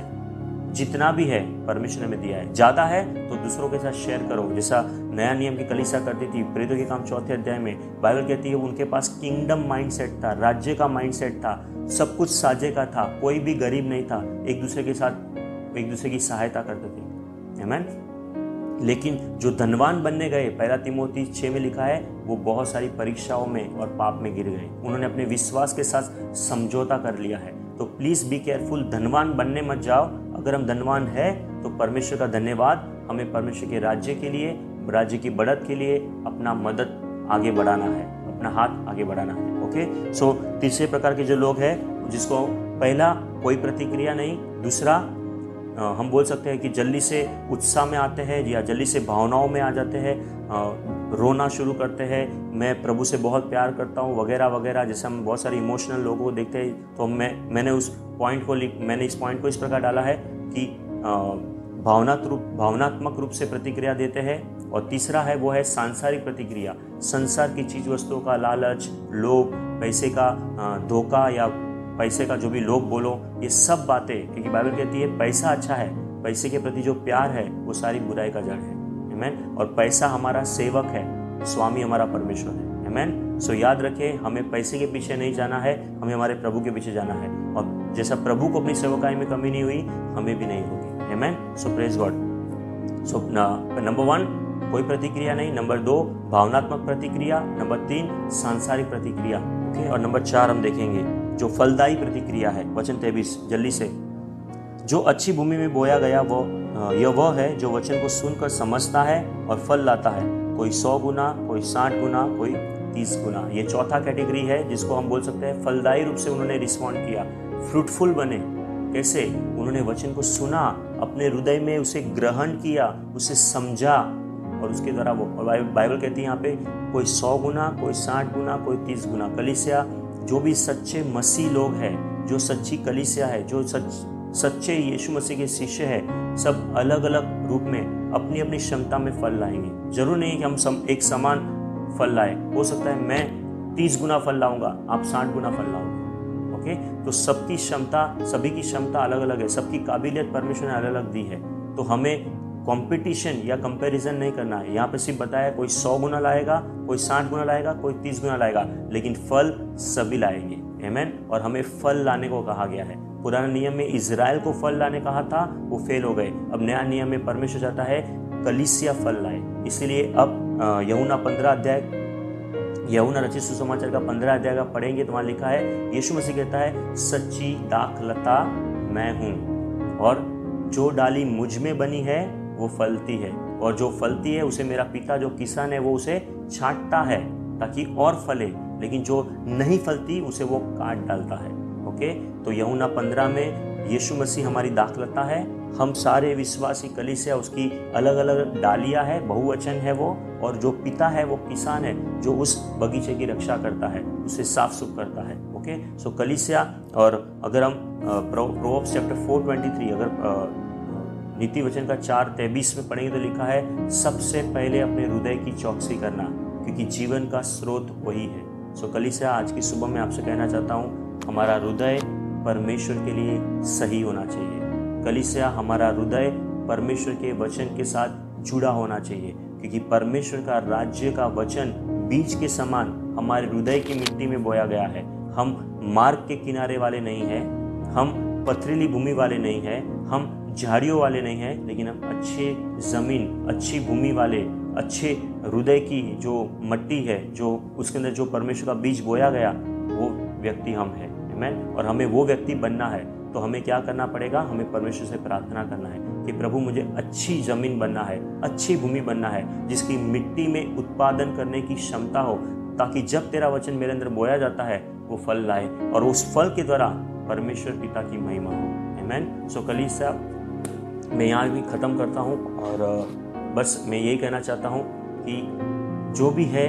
जितना भी है परमेश्वर ने हमें दिया है, ज्यादा है तो दूसरों के साथ शेयर करो। जैसा नया नियम की कलीसिया करती थी। प्रेरितों के काम 4 अध्याय में बाइबल कहती है उनके पास किंगडम माइंडसेट था, राज्य का माइंडसेट था, सब कुछ साझे का था, कोई भी गरीब नहीं था, एक दूसरे के साथ एक दूसरे की सहायता करते थे। आमीन। लेकिन जो धनवान बनने गए, 1 तीमोथी 6 में लिखा है, वो बहुत सारी परीक्षाओं में और पाप में गिर गए। उन्होंने अपने विश्वास के साथ समझौता कर लिया है। तो प्लीज बी केयरफुल, धनवान बनने मत जाओ। अगर हम धनवान है तो परमेश्वर का धन्यवाद, हमें परमेश्वर के राज्य के लिए, राज्य की बढ़त के लिए अपना मदद आगे बढ़ाना है, अपना हाथ आगे बढ़ाना है। ओके, सो तीसरे प्रकार के जो लोग हैं, जिसको पहला कोई प्रतिक्रिया नहीं, दूसरा हम बोल सकते हैं कि जल्दी से उत्साह में आते हैं या जल्दी से भावनाओं में आ जाते हैं, रोना शुरू करते हैं, मैं प्रभु से बहुत प्यार करता हूँ वगैरह वगैरह। जैसे हम बहुत सारे इमोशनल लोगों को देखते हैं, तो मैंने इस पॉइंट को इस प्रकार डाला है कि भावनात्मक रूप से प्रतिक्रिया देते हैं। और तीसरा है वो है सांसारिक प्रतिक्रिया, संसार की चीज वस्तुओं का लालच, लोभ, पैसे का धोखा या पैसे का जो भी लोग बोलो, ये सब बातें, क्योंकि बाइबल कहती है पैसा अच्छा है, पैसे के प्रति जो प्यार है वो सारी बुराई का जड़ है। आमीन। और पैसा हमारा सेवक है, स्वामी हमारा परमेश्वर है। आमीन। सो याद रखें, हमें पैसे के पीछे नहीं जाना है, हमें हमारे प्रभु के पीछे जाना है। और जैसा प्रभु को अपनी सेवकाई में कमी नहीं हुई, हमें भी नहीं होगी। आमीन। सो प्रेज गॉड। सो नंबर 1 कोई प्रतिक्रिया नहीं, नंबर 2 भावनात्मक प्रतिक्रिया, नंबर 3 सांसारिक प्रतिक्रिया। ओके, और नंबर 4 हम देखेंगे जो फलदायी प्रतिक्रिया है। वचन 23 जल्दी से। जो अच्छी भूमि में बोया गया वह है जो वचन को सुनकर समझता है और फल लाता है, कोई 100 गुना, कोई 60 गुना, कोई 30 गुना। ये चौथा कैटेगरी है जिसको हम बोल सकते हैं फलदायी रूप से उन्होंने रिस्पॉन्ड किया, फ्रूटफुल बने। कैसे? उन्होंने वचन को सुना, अपने हृदय में उसे ग्रहण किया, उसे समझा और उसके द्वारा वो, और बाइबल कहती है यहाँ पे कोई 100 गुना, कोई 60 गुना, कोई 30 गुना। कलीसिया जो भी सच्चे मसीह लोग हैं, जो सच्ची कलीसिया है, जो सच्चे यीशु मसीह के शिष्य है, सब अलग अलग रूप में अपनी अपनी क्षमता में फल लाएंगे। जरूर नहीं कि हम एक समान फल लाए। हो सकता है मैं 30 गुना फल लाऊंगा, आप 60 गुना फल लाओगे। ओके, तो सबकी क्षमता, सभी की क्षमता अलग अलग है, सबकी काबिलियत परमेश्वर ने अलग अलग दी है। तो हमें कंपटीशन या कंपैरिजन नहीं करना है। यहाँ पे सिर्फ बताया कोई 100 गुना लाएगा, कोई 60 गुना लाएगा, कोई 30 गुना लाएगा, लेकिन फल सभी लाएंगे। आमीन। और हमें फल लाने को कहा गया है। पुराने नियम में इजराइल को फल लाने कहा था, वो फेल हो गए। अब नया नियम में परमेश्वर चाहता है कलीसिया फल लाए। इसलिए अब यूहन्ना रचित सुसमाचार का 15 अध्याय का पढ़ेंगे तो वहाँ लिखा है, यीशु मसीह कहता है सच्ची दाखलता मैं हूँ और जो डाली मुझ में बनी है वो फलती है, और जो फलती है उसे मेरा पिता जो किसान है वो उसे छांटता है ताकि और फले, लेकिन जो नहीं फलती उसे वो काट डालता है। ओके, तो यूहन्ना 15 में यीशु मसीह हमारी दाखलता है। हम सारे विश्वासी कलीसिया उसकी अलग अलग डालियां है, बहुवचन है वो, और जो पिता है वो किसान है जो उस बगीचे की रक्षा करता है, उसे साफ सुफ करता है। ओके, सो कलीसिया। और अगर हम प्रोवर्ब्स चैप्टर 4:23 अगर नीति वचन का 4:23 में पढ़ेंगे तो लिखा है सबसे पहले अपने हृदय की चौकसी करना, क्योंकि जीवन का स्रोत वही है। सो कलीसिया, आज की सुबह मैं आपसे कहना चाहता हूँ हमारा हृदय परमेश्वर के लिए सही होना चाहिए। कलीसिया, हमारा हृदय परमेश्वर के वचन के साथ जुड़ा होना चाहिए, क्योंकि परमेश्वर का राज्य का वचन बीज के समान हमारे हृदय की मिट्टी में बोया गया है। हम मार्ग के किनारे वाले नहीं हैं, हम पथरीली भूमि वाले नहीं हैं, हम झाड़ियों वाले नहीं हैं, लेकिन हम अच्छे ज़मीन, अच्छी भूमि वाले, अच्छे हृदय की जो मट्टी है, जो उसके अंदर जो परमेश्वर का बीज बोया गया, वो व्यक्ति हम हैं। आमीन। और हमें वो व्यक्ति बनना है, तो हमें क्या करना पड़ेगा? हमें परमेश्वर से प्रार्थना करना है कि प्रभु मुझे अच्छी ज़मीन बनना है, अच्छी भूमि बनना है, जिसकी मिट्टी में उत्पादन करने की क्षमता हो, ताकि जब तेरा वचन मेरे अंदर बोया जाता है वो फल लाए और उस फल के द्वारा परमेश्वर पिता की महिमा हो। आमीन। सो कलीसिया, मैं यहाँ भी ख़त्म करता हूँ और बस मैं यही कहना चाहता हूँ कि जो भी है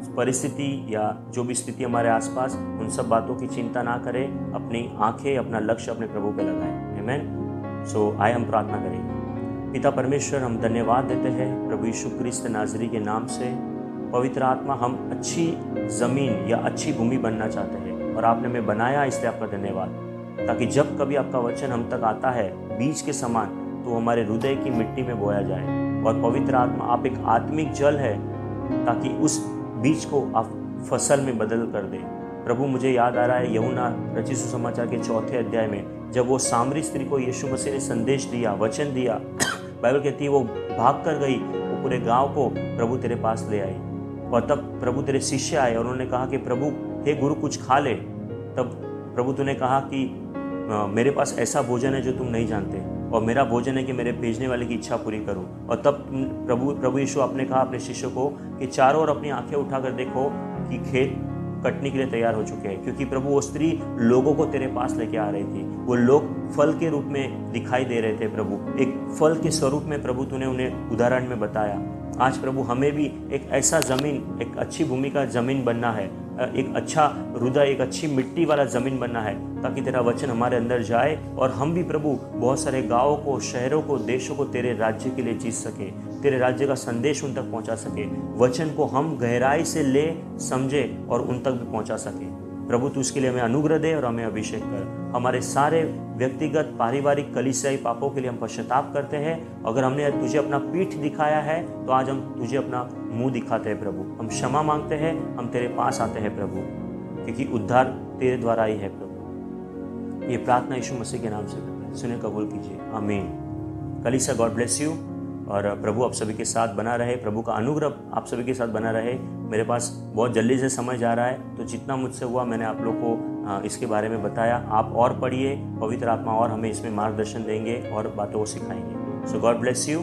परिस्थिति या जो भी स्थिति हमारे आसपास, उन सब बातों की चिंता ना करें, अपनी आंखें, अपना लक्ष्य अपने प्रभु पे लगाएं। आमीन। सो आइए हम प्रार्थना करेंगे। पिता परमेश्वर, हम धन्यवाद देते हैं प्रभु यीशु क्रिस्त नाज़री के नाम से। पवित्र आत्मा, हम अच्छी ज़मीन या अच्छी भूमि बनना चाहते हैं और आपने हमें बनाया, इसलिए आपका धन्यवाद, ताकि जब कभी आपका वचन हम तक आता है बीज के समान, तो हमारे हृदय की मिट्टी में बोया जाए। और पवित्र आत्मा, आप एक आत्मिक जल है, ताकि उस बीज को आप फसल में बदल कर दे। प्रभु, मुझे याद आ रहा है यूहन्ना रचित सुसमाचार के 4 अध्याय में, जब वो सामरी स्त्री को यीशु मसीह ने संदेश दिया, वचन दिया, बाइबल कहती है वो भाग कर गई, वो पूरे गांव को प्रभु तेरे पास ले आई। और तब प्रभु तेरे शिष्य आए और उन्होंने कहा कि प्रभु, हे गुरु, कुछ खा ले। तब प्रभु तूने कहा कि मेरे पास ऐसा भोजन है जो तुम नहीं जानते, और मेरा भोजन है कि मेरे भेजने वाले की इच्छा पूरी करूं। और तब प्रभु यीशु आपने कहा अपने शिष्यों को कि चारों ओर अपनी आंखें उठाकर देखो कि खेत कटने के लिए तैयार हो चुके हैं, क्योंकि प्रभु वो स्त्री लोगों को तेरे पास लेके आ रही थी। वो लोग फल के रूप में दिखाई दे रहे थे प्रभु, एक फल के स्वरूप में प्रभु तूने उन्हें उदाहरण में बताया। आज प्रभु, हमें भी एक ऐसा ज़मीन, एक अच्छी भूमि का ज़मीन बनना है, एक अच्छा हृदय, एक अच्छी मिट्टी वाला ज़मीन बनना है, ताकि तेरा वचन हमारे अंदर जाए और हम भी प्रभु बहुत सारे गाँवों को, शहरों को, देशों को तेरे राज्य के लिए जीत सके, तेरे राज्य का संदेश उन तक पहुंचा सके, वचन को हम गहराई से ले, समझे और उन तक भी पहुंचा सके। प्रभु, तू इसके लिए हमें अनुग्रह दे और हमें अभिषेक कर। हमारे सारे व्यक्तिगत, पारिवारिक, कलीसियाई पापों के लिए हम पश्चाताप करते हैं। अगर हमने तुझे अपना पीठ दिखाया है, तो आज हम तुझे अपना मुंह दिखाते हैं प्रभु। हम क्षमा मांगते हैं, हम तेरे पास आते हैं प्रभु, क्योंकि उद्धार तेरे द्वारा ही है प्रभु। ये प्रार्थना यीशु मसीह के नाम से करते हैं, सुने कबूल कीजिए। आमीन। कलीसिया, गॉड ब्लेस यू। और प्रभु आप सभी के साथ बना रहे, प्रभु का अनुग्रह आप सभी के साथ बना रहे। मेरे पास बहुत जल्दी से समय जा रहा है, तो जितना मुझसे हुआ मैंने आप लोग को इसके बारे में बताया। आप और पढ़िए, पवित्र आत्मा और हमें इसमें मार्गदर्शन देंगे और बातों को सिखाएंगे। सो गॉड ब्लेस यू।